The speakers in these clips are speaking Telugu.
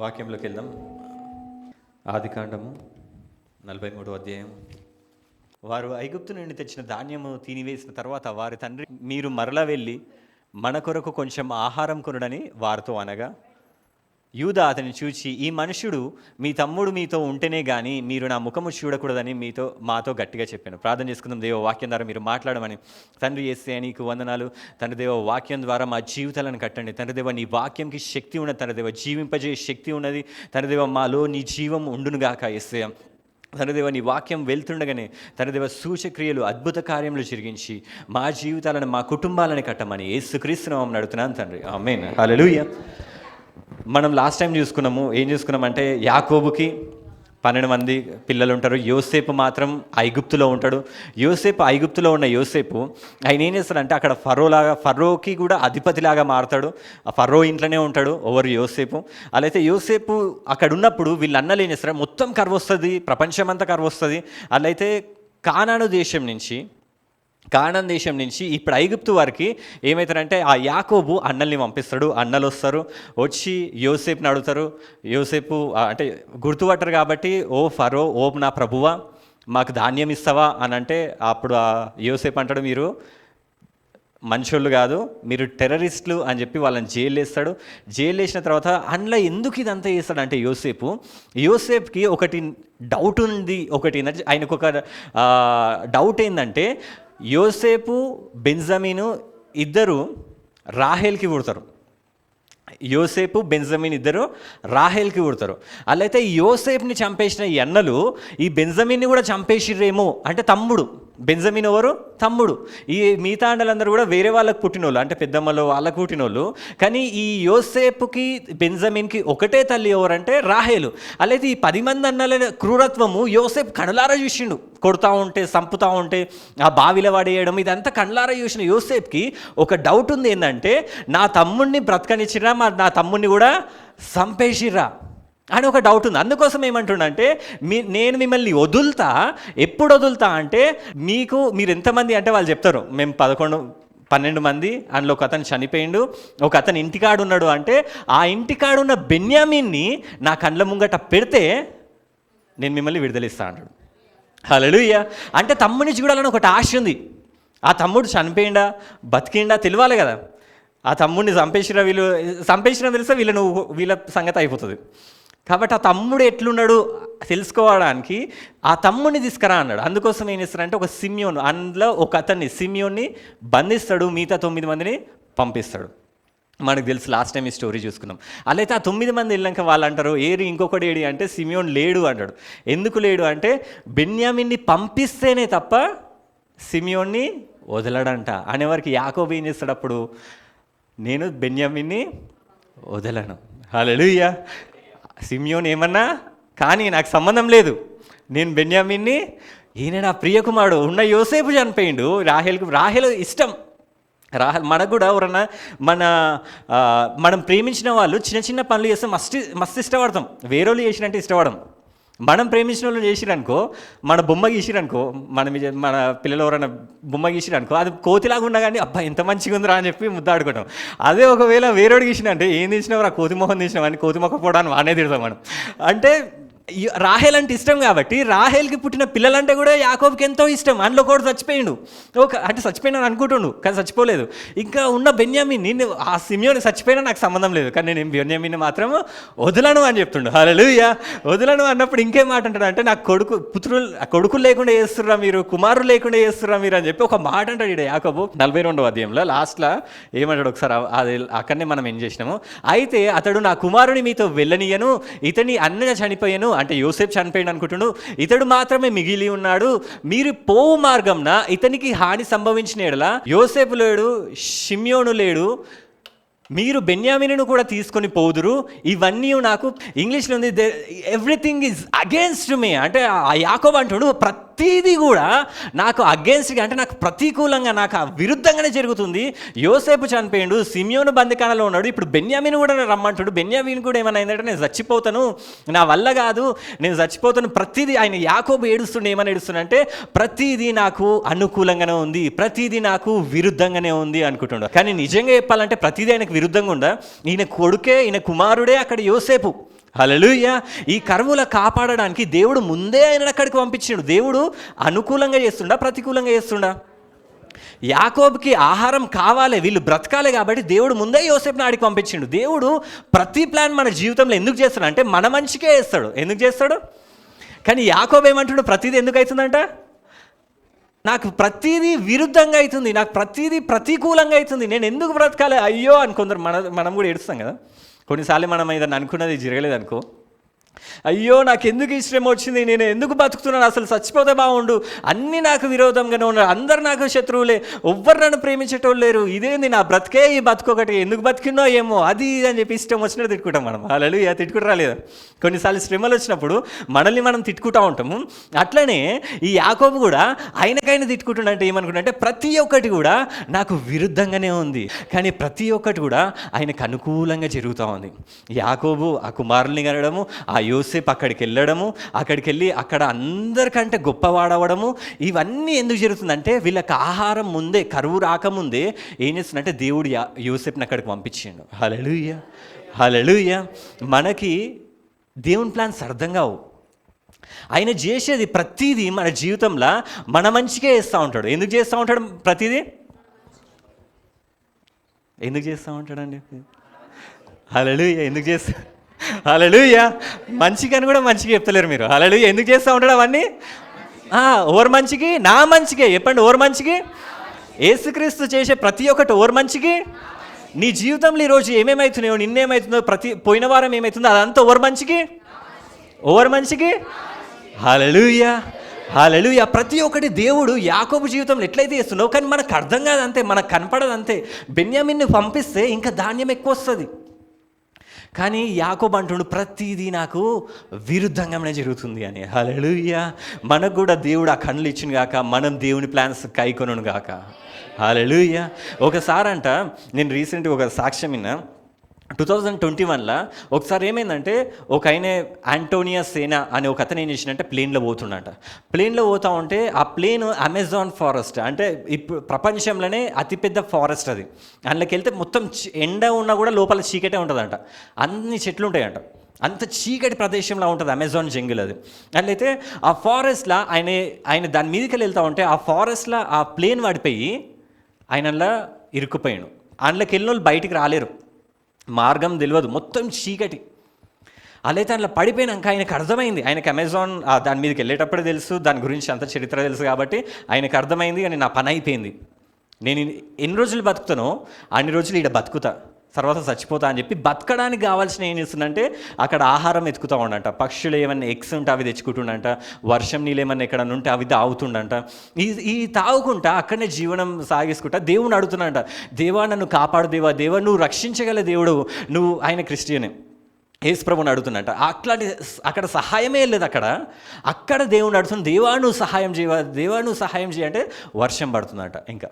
వాక్యంలోకి వెళ్దాం. ఆదికాండము 43వ అధ్యాయం. వారు ఐగుప్తు నుండి తెచ్చిన ధాన్యము తినివేసిన తర్వాత వారి తండ్రి, మీరు మరలా వెళ్ళి మన కొరకు కొంచెం ఆహారం కొనుడని వారితో అనగా, యూదా అతన్ని చూచి, ఈ మనుషుడు మీ తమ్ముడు మీతో ఉంటేనే కానీ మీరు నా ముఖము చూడకూడదని మాతో గట్టిగా చెప్పాను. ప్రార్థన చేసుకుందాం. దేవ వాక్యం ద్వారా మీరు మాట్లాడమని. తండ్రి యేసయ్య నీకు వందనాలు. తండ్రి దేవ వాక్యం ద్వారా మా జీవితాలను కట్టండి. తండ్రి దేవ నీ వాక్యంకి శక్తి ఉన్నది. తండ్రి దేవ జీవింపజే శక్తి ఉన్నది. తండ్రి దేవ మాలో నీ జీవం ఉండునుగాక యేసయ్య. తండ్రిదేవ నీ వాక్యం వెళ్తుండగానే తండ్రిదేవ సూచక్రియలు అద్భుత కార్యములు జరిగించి మా జీవితాలను మా కుటుంబాలను కట్టమని యేసుక్రీస్తు నామమున అడుగుతున్నాను తండ్రి. ఆమేన్. హల్లెలూయా. మనం లాస్ట్ టైం ఏం చూసుకున్నామంటే యాకోబుకి 12 మంది పిల్లలు ఉంటారు. యోసేపు మాత్రం ఐగుప్తులో ఉంటాడు. ఐగుప్తులో ఉన్న యోసేపు ఆయన ఏం చేస్తాడంటే అక్కడ ఫరోకి కూడా అధిపతిలాగా మారుతాడు. ఆ ఫరో ఇంట్లోనే ఉంటాడు యోసేపు. అలా అయితే యోసేపు అక్కడ ఉన్నప్పుడు వీళ్ళు అన్నలు ఏం చేస్తారు, మొత్తం కరువు వస్తుంది, ప్రపంచమంతా కరువు వస్తుంది. అలా అయితే కానాను దేశం నుంచి ఇప్పుడు ఐగుప్తు వారికి ఏమవుతారంటే ఆ యాకోబు అన్నల్ని పంపిస్తాడు. అన్నలు వస్తారు, వచ్చి యోసేపుని అడుగుతారు. యోసేపు అంటే గుర్తుపట్టరు కాబట్టి, ఓ ఫరో, ఓ నా ప్రభువా, మాకు ధాన్యం ఇస్తావా అని అంటే, అప్పుడు ఆ యోసేపు అంటాడు, మీరు మనుషులు కాదు, మీరు టెర్రరిస్టులు అని చెప్పి వాళ్ళని జైలు వేస్తాడు. జైలు వేసిన తర్వాత అందులో ఎందుకు ఇదంతా చేస్తాడంటే యోసేపుకి ఒకటి డౌట్ ఉంది. ఆయనకు ఒక డౌట్ ఏంటంటే, యోసేపు బెంజమీను ఇద్దరు రాహేల్కి పుడతారు. రాహేల్కి పుడతారు. అలా అయితే యోసేపుని చంపేసిన ఈ అన్నలు ఈ బెంజమీన్ని కూడా చంపేసిర్రేమో అంటే తమ్ముడు. బెంజమీన్ ఎవరు? తమ్ముడు. ఈ మిగతా అండలందరూ కూడా వేరే వాళ్ళకు పుట్టినోళ్ళు, అంటే పెద్దమ్మలో వాళ్ళకు పుట్టినోళ్ళు. కానీ ఈ యోసేపుకి బెంజమీన్కి ఒకటే తల్లి ఎవరంటే రాహేలు. అలా అయితే ఈ 10 మంది అన్నల క్రూరత్వము యోసేపు కనులారా చూసిండు. కొడతా ఉంటే, చంపుతా ఉంటే, ఆ బావిలో పడేయడం, ఇదంతా కనులారా చూసిన యోసేపుకి ఒక డౌట్ ఉంది. ఏంటంటే, నా తమ్ముడిని బ్రతకనిచ్చిరా, నా తమ్ముడిని కూడా చంపేసిర్రా అని ఒక డౌట్ ఉంది. అందుకోసం ఏమంటుండంటే, నేను మిమ్మల్ని ఎప్పుడు వదులుతా అంటే, మీరు ఎంతమంది అంటే వాళ్ళు చెప్తారు, మేము 12 మంది, అందులో ఒక అతను చనిపోయిండు, ఒక అతను ఇంటికాడున్నాడు అంటే, ఆ ఇంటికాడున్న బెన్యామీన్ని నా కండ్ల ముంగట పెడితే నేను మిమ్మల్ని విడుదలిస్తా అన్నాడు. హల్లెలూయా. అంటే తమ్ముడిని చూడాలని ఒకటి ఆశ ఉంది. ఆ తమ్ముడు చనిపోయిండా బతికిండా తెలియాలి కదా. ఆ తమ్ముడిని చంపేసినా తెలిస్తే వీళ్ళ సంగతి అయిపోతుంది. కాబట్టి ఆ తమ్ముడు ఎట్లున్నాడు తెలుసుకోవడానికి ఆ తమ్ముడిని తీసుకురా అన్నాడు. అందుకోసం ఏం చేస్తారంటే, ఒక సిమియోను, అందులో ఒక అతన్ని సిమియోన్ని బంధిస్తాడు, మిగతా 9 మందిని పంపిస్తాడు. మనకు తెలుసు, లాస్ట్ టైం ఈ స్టోరీ చూసుకున్నాం. అలా అయితే ఆ 9 మంది వెళ్ళాక వాళ్ళు అంటారు, ఇంకొకటి ఏడి అంటే సిమియోన్ లేడు అంటాడు. ఎందుకు లేడు అంటే, బెన్యామీన్ని పంపిస్తేనే తప్ప సిమియోన్ని వదలడంట అనేవారికి యాకోబు ఏం చేస్తాడు, అప్పుడు నేను బెన్యామీన్ని వదలను. హల్లెలూయా. సిమియోన్ ఏమన్నా కానీ నాకు సంబంధం లేదు, నేను బెన్యామీన్ని, ఈయన నా ప్రియకుమారుడు, ఉన్న యోసేపు చనిపోయిండు, రాహేలు ఇష్టం. మనకు కూడా ఎవరన్నా మనం ప్రేమించిన వాళ్ళు చిన్న చిన్న పనులు చేస్తే మస్తు ఇష్టపడతాం. వేరే వాళ్ళు చేసినట్టే ఇష్టపడం. మనం ప్రేమించిన వాళ్ళు చేసిరనుకో, మన బొమ్మ గీసిరనుకో, మన పిల్లలు ఎవరైనా బొమ్మ గీసిరనుకో, అది కోతిలాగా ఉన్నా కానీ అబ్బా ఎంత మంచిగా ఉందిరా అని చెప్పి ముద్దాడుకుంటాం. అదే ఒకవేళ వేరేవాడు గీసినంటే, ఏం తీసినావు రా, కోతి మొహం తీసినావు, కోతి మొక్క పోవడానికి వానే తిడతాం మనం. అంటే రాహేల్ అంటే ఇష్టం కాబట్టి, రాహేల్కి పుట్టిన పిల్లలంటే కూడా యాకోబుకి ఎంతో ఇష్టం. అందులో కూడా చచ్చిపోయిండు. అంటే చచ్చిపోయినా అనుకుంటుండు కానీ చచ్చిపోలేదు. ఇంకా ఉన్న బెన్యామీన్ని, ఆ సిమియోని చచ్చిపోయినా నాకు సంబంధం లేదు, కానీ నేను బెన్యామీన్ని మాత్రం వదలను అని చెప్తుండు. హల్లెలూయా. వదలను అన్నప్పుడు ఇంకేం మాట అంటాడు అంటే, నాకు కొడుకులు లేకుండా చేస్తుర్రా మీరు, కుమారులు లేకుండా చేస్తుర్రా మీరు అని చెప్పి ఒక మాట అంటాడు. ఇక్కడ యాకోబు 42వ అధ్యాయంలో లాస్ట్లో ఏమంటాడు ఒకసారి, అది అక్కడనే మనం ఏం చేసినాము. అయితే అతడు, నా కుమారుని మీతో వెళ్ళనీయను, ఇతని అన్న చనిపోయాను, అంటే యోసేపు చనిపోయాడు అనుకుంటున్నాడు, ఇతడు మాత్రమే మిగిలి ఉన్నాడు, మీరు పోవు మార్గంన ఇతనికి హాని సంభవించిన ఎడల యోసేపు లేడు, షిమ్యోను లేడు, మీరు బెన్యామీనును కూడా తీసుకొని పోదురు. ఇవన్నీ నాకు, ఇంగ్లీష్లో ఉంది, ఎవ్రీథింగ్ ఈజ్ అగేన్స్ట్ మీ. అంటే ఆ యాకోబు అంటుడు, ప్రతిదీ కూడా నాకు అగేన్స్ట్గా, అంటే నాకు ప్రతికూలంగా, నాకు విరుద్ధంగానే జరుగుతుంది. యోసేపు చనిపోయాడు, సిమియోను బందికానలో ఉన్నాడు, ఇప్పుడు బెన్యామీను కూడా రమ్మంటాడు. బెన్యామీను కూడా ఏమైనా అయిందంటే, నేను చచ్చిపోతాను, నా వల్ల కాదు, నేను చచ్చిపోతాను. ప్రతిదీ ఆయన యాకోబు ఏమని ఏడుస్తుండే, ప్రతిదీ నాకు అనుకూలంగానే ఉంది, ప్రతిదీ నాకు విరుద్ధంగానే ఉంది అనుకుంటున్నాడు. కానీ నిజంగా చెప్పాలంటే ప్రతిదీ ఆయనకు విరుద్ధంగా ఉందా? ఈయన కుమారుడే అక్కడ యోసేపు. హల్లెలూయా. ఈ కరువుల కాపాడడానికి దేవుడు ముందే ఆయన అక్కడికి పంపించిండు. దేవుడు అనుకూలంగా చేస్తుండా, ప్రతికూలంగా చేస్తుండా? యాకోబుకి ఆహారం కావాలి, వీళ్ళు బ్రతకాలి కాబట్టి దేవుడు ముందే యోసేపుని ఆడికి పంపించిండు. దేవుడు ప్రతి ప్లాన్ మన జీవితంలో ఎందుకు చేస్తాడు అంటే మన మంచికే చేస్తాడు. ఎందుకు చేస్తాడు? కానీ యాకోబు ఏమంటాడు? ప్రతిదీ ఎందుకు అవుతుందంట? నాకు ప్రతిదీ విరుద్ధంగా అవుతుంది, నాకు ప్రతిదీ ప్రతికూలంగా అవుతుంది, నేను ఎందుకు బ్రతకాలి అయ్యో అని కొందరు మనం కూడా ఏడుస్తాం కదా. కొన్నిసార్లు మనం ఏదైనా అనుకున్నది జరగలేదు అనుకో, అయ్యో నాకు ఎందుకు ఈ శ్రమ వచ్చింది, నేను ఎందుకు బతుకుతున్నాను, అసలు చచ్చిపోతే బాగుండు, అన్నీ నాకు విరోధంగానే ఉన్నారు, అందరు నాకు శత్రువులే, ఎవ్వరు నన్ను ప్రేమించేటోళ్ళు లేరు, ఇదేంది నా బ్రతికే ఈ బతుకొకటి, ఎందుకు బతికినో ఏమో అది అని చెప్పి ఇష్టం వచ్చినట్టు తిట్టుకుంటాం మనం. హల్లెలూయా. తిట్టుకుంటారా లేదా? కొన్నిసార్లు శ్రమలు వచ్చినప్పుడు మనల్ని మనం తిట్టుకుంటూ ఉంటాము. అట్లనే ఈ యాకోబు కూడా ఆయనకైనా తిట్టుకుంటుండంటే ఏమనుకుంటే ప్రతి ఒక్కటి కూడా నాకు విరుద్ధంగానే ఉంది, కానీ ప్రతి ఒక్కటి కూడా ఆయనకు అనుకూలంగా జరుగుతూ ఉంది. యాకోబు ఆ కుమారుల్ని కనడము, ఆ యోసేపు అక్కడికి వెళ్ళడము, అక్కడికి వెళ్ళి అక్కడ అందరికంటే గొప్పవాడవడము, ఇవన్నీ ఎందుకు జరుగుతుందంటే వీళ్ళకి ఆహారం ముందే, కరువు రాకముందే ఏం చేస్తుందంటే దేవుడు యోసేపుని అక్కడికి పంపించిండు. హల్లెలూయా, హల్లెలూయా. మనకి దేవుని ప్లాన్స్ అర్థం కావు. ఆయన చేసేది ప్రతిదీ మన జీవితంలో మన మంచిగా చేస్తూ ఉంటాడు. ఎందుకు చేస్తూ ఉంటాడు? ప్రతిదీ ఎందుకు చేస్తూ ఉంటాడండి? హల్లెలూయా. ఎందుకు చేస్తా? హల్లెలూయా. మంచిగా కూడా మంచిగా చెప్తలేరు మీరు. హల్లెలూయా. ఎందుకు చేస్తూ ఉంటాడు అవన్నీ? ఓవర్ మంచికి, నా మంచికే. చెప్పండి, ఓవర్ మంచికి. యేసుక్రీస్తు చేసే ప్రతి ఒక్కటి ఓవర్ మంచికి. నీ జీవితంలో ఈరోజు ఏమేమవుతున్నాయో, నిన్నేమవుతుందో, పోయిన వారం ఏమవుతుందో అదంతా ఓవర్ మంచికి, ఓవర్ మంచికి. హల్లెలూయా, హల్లెలూయా. ప్రతి ఒక్కటి దేవుడు యాకోబు జీవితంలో ఎట్లయితే చేస్తున్నావు, కానీ మనకు అర్థం కాదు అంతే, మనకు కనపడదు అంతే. బెన్యామీన్ని పంపిస్తే ఇంకా ధాన్యం ఎక్కువ వస్తుంది, కానీ యాకోబు అంటుండు ప్రతిదీ నాకు విరుద్ధంగానే జరుగుతుంది అని. హల్లెలూయా. మనకు కూడా దేవుడు ఆ కన్నులు ఇచ్చిన గాక, మనం దేవుని ప్లాన్స్ కైకొనను గాక. హల్లెలూయా. ఒకసారి అంట, నేను రీసెంట్గా ఒక సాక్ష్యం విన్నా. 2021లో ఒకసారి ఏమైందంటే, ఒక ఆయన ఆంటోనియా సేనా అనే ఒక అతను ఏం చేసినంటే ప్లేన్లో పోతుండంట. ప్లేన్లో పోతూ ఉంటే ఆ ప్లేన్ అమెజాన్ ఫారెస్ట్, అంటే ఇప్పుడు ప్రపంచంలోనే అతిపెద్ద ఫారెస్ట్ అది. అందులోకి వెళ్తే మొత్తం ఎండ ఉన్నా కూడా లోపల చీకటే ఉంటుందంట, అన్ని చెట్లు ఉంటాయంట, అంత చీకటి ప్రదేశంలో ఉంటుంది అమెజాన్ జంగిల్ అది. అట్లయితే ఆ ఫారెస్ట్లో ఆయన దాని మీదకి వెళ్తూ ఉంటే ఆ ఫారెస్ట్లో ఆ ప్లేన్ పడిపోయి ఆయనలా ఇరుక్కుపోయాడు. అందులోకి వెళ్ళిన వాళ్ళు బయటికి రాలేరు, మార్గం తెలియదు, మొత్తం చీకటి. అలైతే అందులో పడిపోయినాక ఆయనకు అర్థమైంది, ఆయనకు అమెజాన్ దాని మీదకి వెళ్ళేటప్పుడే తెలుసు, దాని గురించి అంత చరిత్ర తెలుసు కాబట్టి ఆయనకు అర్థమైంది, కానీ నా పని అయిపోయింది, నేను ఎన్ని రోజులు బతుకుతానో అన్ని రోజులు ఇక్కడ బతుకుతా, తర్వాత చచ్చిపోతా అని చెప్పి బతకడానికి కావాల్సిన ఏం చేస్తుందంటే అక్కడ ఆహారం ఎత్తుకుతూ ఉండంట. పక్షులు ఏమన్నా ఎగ్స్ ఉంటే అవి తెచ్చుకుంటుండంట, వర్షం నీళ్ళు ఏమన్నా ఎక్కడన్నా ఉంటే అవి తాగుతుండంట. ఈ తాగుకుంటా అక్కడనే జీవనం సాగిసుకుంటా దేవుని అడుగుతున్నాడంట, దేవా నన్ను కాపాడు, దేవా నువ్వు రక్షించగల దేవుడు, నువ్వు. ఆయన క్రిస్టియనే, యేసు ప్రభువుని అడుగుతున్నట్ట. అట్లాంటి అక్కడ సహాయమే లేదు, అక్కడ దేవుని అడుగుతుంది, దేవా నువ్వు సహాయం చేయ అంటే వర్షం పడుతుందట. ఇంకా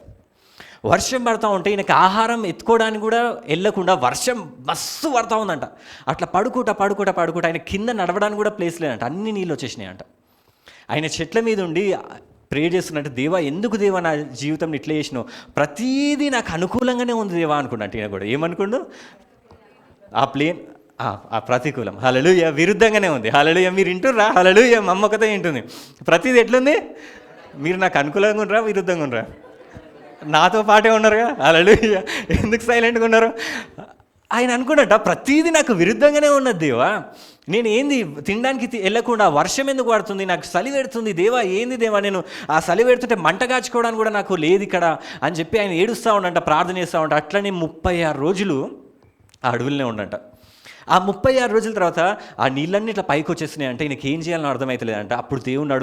వర్షం పడుతూ ఉంటే ఈయనకి ఆహారం ఎత్తుకోవడానికి కూడా వెళ్ళకుండా వర్షం మస్తు పడుతూ ఉందంట. అట్లా పడుకుంటా ఆయన కింద నడవడానికి కూడా ప్లేస్ లేదంట, అన్ని నీళ్ళు వచ్చేసినాయంట. ఆయన చెట్ల మీద ఉండి ప్రే చేస్తున్నట్టు, దేవా ఎందుకు దేవా నా జీవితం ఇట్లా చేసినావు, ప్రతీదీ నాకు అనుకూలంగానే ఉంది దేవా అనుకున్నట్టు. ఈయన కూడా ఏమనుకుండు, ఆ ప్లేన్ ఆ ప్రతికూలం, హల్లెలూయా, విరుద్ధంగానే ఉంది. హల్లెలూయా. మీరు వింటుర్రా? హల్లెలూయా. మా అమ్మ ఒకతే వింటుంది. ప్రతిదీ ఎట్లుంది? మీరు నాకు అనుకూలంగా ఉండరా, విరుద్ధంగా ఉండరా? నాతో పాటే ఉన్నారుగా. హల్లెలూయా. ఎందుకు సైలెంట్గా ఉన్నారు? ఆయన అనుకున్నట్ట ప్రతీది నాకు విరుద్ధంగానే ఉన్నది దేవా, నేను ఏంది తినడానికి వెళ్ళకుండా వర్షం ఎందుకు పడుతుంది, నాకు చలి పెడుతుంది దేవా, ఏంది దేవా, నేను ఆ చలి పెడుతుంటే మంట కాచుకోవడానికి కూడా నాకు లేదు ఇక్కడ అని చెప్పి ఆయన ఏడుస్తూ ఉండంట, ప్రార్థన చేస్తూ ఉంటా. అట్లనే 36 రోజులు ఆ అడవులనే ఉండంట. ఆ 36 రోజుల తర్వాత ఆ నీళ్ళన్నీ ఇట్లా పైకి వచ్చేసినాయి అంటే ఈయనకి ఏం చేయాలని అర్థమవుతలేదంట. అప్పుడు దేవుణ్ణి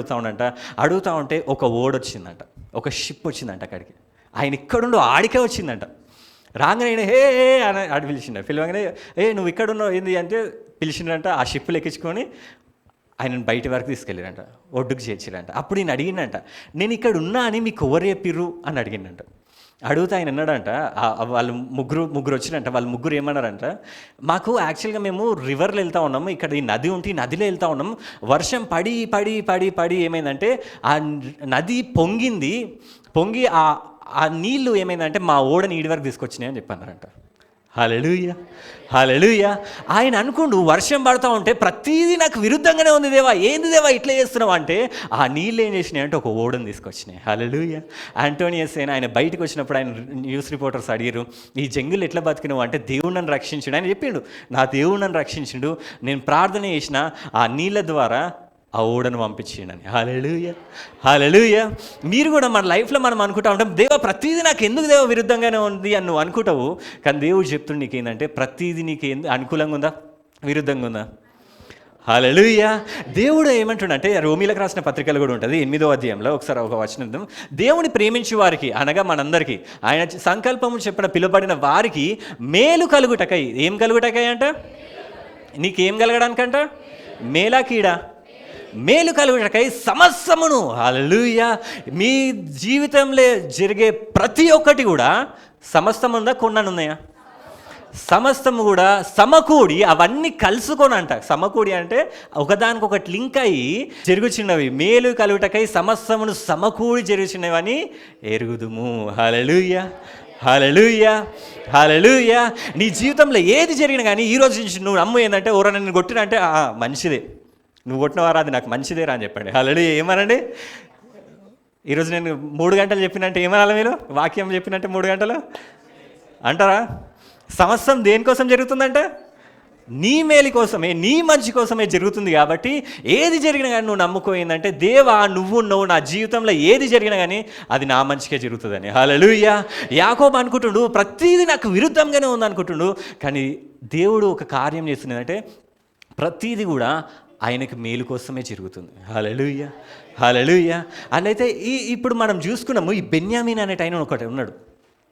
అడుగుతూ ఉంటే ఒక ఓడొచ్చిందంట, ఒక షిప్ వచ్చిందంట అక్కడికి. ఆయన ఇక్కడుండో ఆడికే వచ్చిందంట. రాగానే హే అని ఆడి పిలవగానే నువ్వు ఇక్కడ ఉన్నావు ఏంది అంటే పిలిచిండంట. ఆ షిప్లు ఎక్కించుకొని ఆయనను బయట వరకు తీసుకెళ్ళారంట, ఒడ్డుకు చేర్చారంట. అప్పుడు నేను అడిగిందంట, నేను ఇక్కడ ఉన్నా అని మీకు ఎవరు చెప్పిర్రు అని అడిగిందంట. అడిగితే ఆయన అన్నాడంట, వాళ్ళు ముగ్గురు వచ్చినంట. వాళ్ళు ముగ్గురు ఏమన్నారంట, మాకు యాక్చువల్గా మేము రివర్లో వెళ్తూ ఉన్నాము, ఇక్కడ ఈ నది ఉంటే ఈ నదిలో వెళ్తూ ఉన్నాము, వర్షం పడి పడి పడి పడి ఏమైందంటే ఆ నది పొంగి ఆ నీళ్లు ఏమైందంటే మా ఓడని ఈడి వరకు తీసుకొచ్చినాయి అని చెప్పన్నారంట. హల్లెలూయా, హల్లెలూయా. ఆయన అనుకుండు వర్షం పడతా ఉంటే ప్రతిదీ నాకు విరుద్ధంగానే ఉంది దేవా, ఏంది దేవా ఇట్లా చేస్తున్నావు అంటే, ఆ నీళ్ళు ఏం చేసినాయి అంటే ఒక ఓడను తీసుకొచ్చినాయి. హల్లెలూయా. ఆంటోనియస్ ఆయన బయటకు వచ్చినప్పుడు ఆయన న్యూస్ రిపోర్టర్స్ అడిగారు, ఈ జంగులు ఎట్లా బతికినావు అంటే, దేవుడు నన్ను రక్షించిండు. ఆయన చెప్పిండు, నా దేవుడు నన్ను రక్షించిండు, నేను ప్రార్థన చేసిన ఆ నీళ్ళ ద్వారా ఆ ఓడను పంపించిండని. హల్లెలూయా, హల్లెలూయా. మీరు కూడా మన లైఫ్లో మనం అనుకుంటా ఉంటాం, దేవా ప్రతిదీ నాకు ఎందుకు దేవా విరుద్ధంగానే ఉంది అని నువ్వు అనుకుంటావు. కానీ దేవుడు చెప్తుండు నీకేందంటే, ప్రతిదీ నీకు అనుకూలంగా ఉందా, విరుద్ధంగా ఉందా? హల్లెలూయా. దేవుడు ఏమంటుండంటే, రోమీలకు రాసిన పత్రికలు కూడా ఉంటుంది 8వ అధ్యాయంలో ఒకసారి ఒక వచనం, దేవుని ప్రేమించే వారికి అనగా మనందరికీ ఆయన సంకల్పము చెప్పిన పిలువబడిన వారికి మేలు కలుగుటకై. ఏం కలుగుటకై అంట? నీకేం కలగడానికంట? మేలా కీడా? మేలు కలుగుటకై సమస్తమును. హల్లెలూయా. మీ జీవితంలో జరిగే ప్రతి ఒక్కటి కూడా సమస్తం ఉందా, కొన్నాను ఉన్నాయా? సమస్తము కూడా సమకూడి అవన్నీ కలుసుకొని అంట. సమకూడి అంటే ఒకదానికొకటి లింక్ అయ్యి జరుగుచున్నవి. మేలు కలుగుటకై సమస్తమును సమకూడి జరుగుచున్నవని ఎరుగుదుము. హల్లెలూయా, హల్లెలూయా, హల్లెలూయా. నీ జీవితంలో ఏది జరిగినా కానీ ఈరోజు నుంచి నువ్వు నమ్ము ఏంటంటే, ఎవరైనా నేను కొట్టినా అంటే మంచిదే, నువ్వు కొట్టినవారా అది నాకు మంచిదే రా అని చెప్పండి. హల్లెలూయా. ఏమనండి, ఈరోజు నేను 3 గంటలు చెప్పినంటే ఏమనాలి మీరు? వాక్యం చెప్పినంటే 3 గంటలు అంటారా? సమస్తం దేనికోసం జరుగుతుందంటే, నీ మేలు కోసమే, నీ మంచి కోసమే జరుగుతుంది. కాబట్టి ఏది జరిగినా కానీ నువ్వు నమ్ముకోయిందంటే, దేవా నువ్వు నా జీవితంలో ఏది జరిగినా కానీ అది నా మంచికే జరుగుతుందని. హల్లెలూయా. యాకోబు అనుకుంటుండు ప్రతిదీ నాకు విరుద్ధంగానే ఉంది అనుకుంటుండు, కానీ దేవుడు ఒక కార్యం చేస్తున్నదంటే ప్రతిదీ కూడా ఆయనకు మేలు కోసమే జరుగుతుంది. హల్లెలూయా, హల్లెలూయా. అట్లయితే ఇప్పుడు మనం చూసుకున్నాము, ఈ బెన్యామీన్ అనే ఆయన ఒకటి ఉన్నాడు.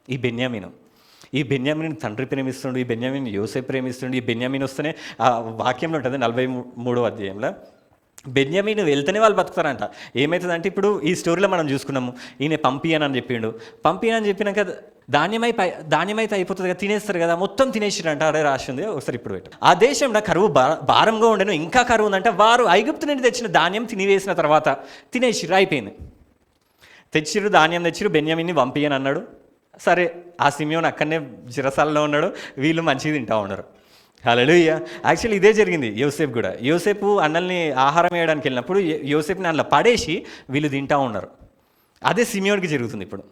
ఈ బెన్యామీన్ తండ్రి ప్రేమిస్తుండు, ఈ బెన్యామీన్ యోసేపు ప్రేమిస్తుండు. ఈ బెన్యామీన్ వస్తేనే ఆ వాక్యంలో ఉంటుంది 43వ అధ్యాయంలో, బెన్యామీన్ వెళ్తేనే వాళ్ళు బతుకుతారంట. ఏమవుతుందంటే, ఇప్పుడు ఈ స్టోరీలో మనం చూసుకున్నాము, ఈయన పంపియనని చెప్పిండు. పంపియనని చెప్పినాక ధాన్యమైతే అయిపోతుంది కదా, తినేస్తారు కదా, మొత్తం తినేసిరంట. అదే రాసింది ఒకసారి ఇప్పుడు పెట్టు. ఆ దేశంలో కరువు భారంగా ఉండేను, ఇంకా కరువు ఉందంటే వారు ఐగుప్తు నుండి తెచ్చిన ధాన్యం తినివేసిన తర్వాత తినేసిరు, అయిపోయింది. తెచ్చిరు, ధాన్యం తెచ్చిరు, బెన్యామీన్ని పంపియని అన్నాడు. సరే, ఆ సిమియోన్ అక్కడనే చిరసాలలో ఉన్నాడు, వీళ్ళు మంచిగా తింటా ఉన్నారు. హల్లెలూయా. యాక్చువల్లీ ఇదే జరిగింది యోసేపు కూడా. యోసేపు అన్నల్ని ఆహారం వేయడానికి వెళ్ళినప్పుడు యోసేపుని అందులో పడేసి వీళ్ళు తింటా ఉన్నారు. అదే సిమియోన్కి జరుగుతుంది ఇప్పుడు.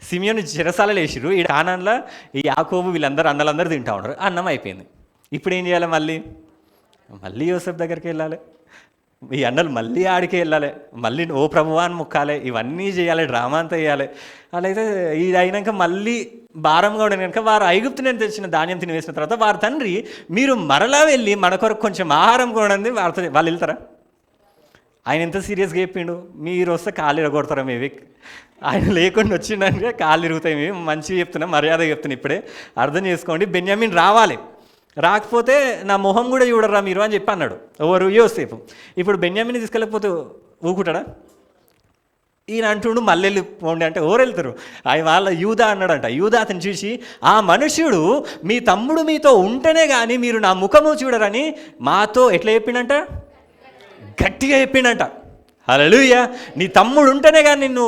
సిమియోన్ చిరసాలలో వేసిరు, ఈ కానాన్లో ఈ యాకోబు వీళ్ళందరూ అన్నలందరూ తింటా ఉన్నారు. అన్నం అయిపోయింది. ఇప్పుడు ఏం చేయాలి? మళ్ళీ యోసేపు దగ్గరికి వెళ్ళాలి, ఈ అన్నలు మళ్ళీ ఆడికే వెళ్ళాలి, మళ్ళీ ఓ ప్రభువా అని మొక్కాలి, ఇవన్నీ చేయాలి, డ్రామా అంతా వేయాలి. అలా అయితే ఇది అయినాక మళ్ళీ భారంగా ఉండే కనుక వారు ఐగుప్తు నుండి తెచ్చిన ధాన్యం తినివేసిన తర్వాత వారి తండ్రి, మీరు మరలా వెళ్ళి మన కొరకు కొంచెం ఆహారం కొనండి, వాళ్ళు వెళ్తారా? ఆయన ఎంత సీరియస్గా చెప్పిండు, మీరు వస్తే కాళ్ళు ఇరగొడతారా మేవి, ఆయన లేకుండా వచ్చిండనుక కాళ్ళు ఇరుగుతాయి, మేము మంచిగా చెప్తున్నా, మర్యాద చెప్తున్నా, ఇప్పుడే అర్థం చేసుకోండి. బెన్యామీన్ రావాలి, రాకపోతే నా మొహం కూడా చూడరా మీరు అని చెప్పి అన్నాడు. ఎవరు? యోసేపు. ఇప్పుడు బెన్యామీని తీసుకెళ్ళకపోతే ఊకుంటాడా? ఈయన అంటుండు మళ్ళీ వెళ్ళిపోండి అంటే ఎవరు వెళ్తారు? ఆయన వాళ్ళ యూదా అన్నాడంట. యూదా అతను చూసి, ఆ మనుష్యుడు మీ తమ్ముడు మీతో ఉంటేనే కానీ మీరు నా ముఖము చూడరని మాతో ఎట్లా చెప్పిండంట? గట్టిగా చెప్పిండంట. హల్లెలూయా. నీ తమ్ముడు ఉంటేనే కానీ నిన్ను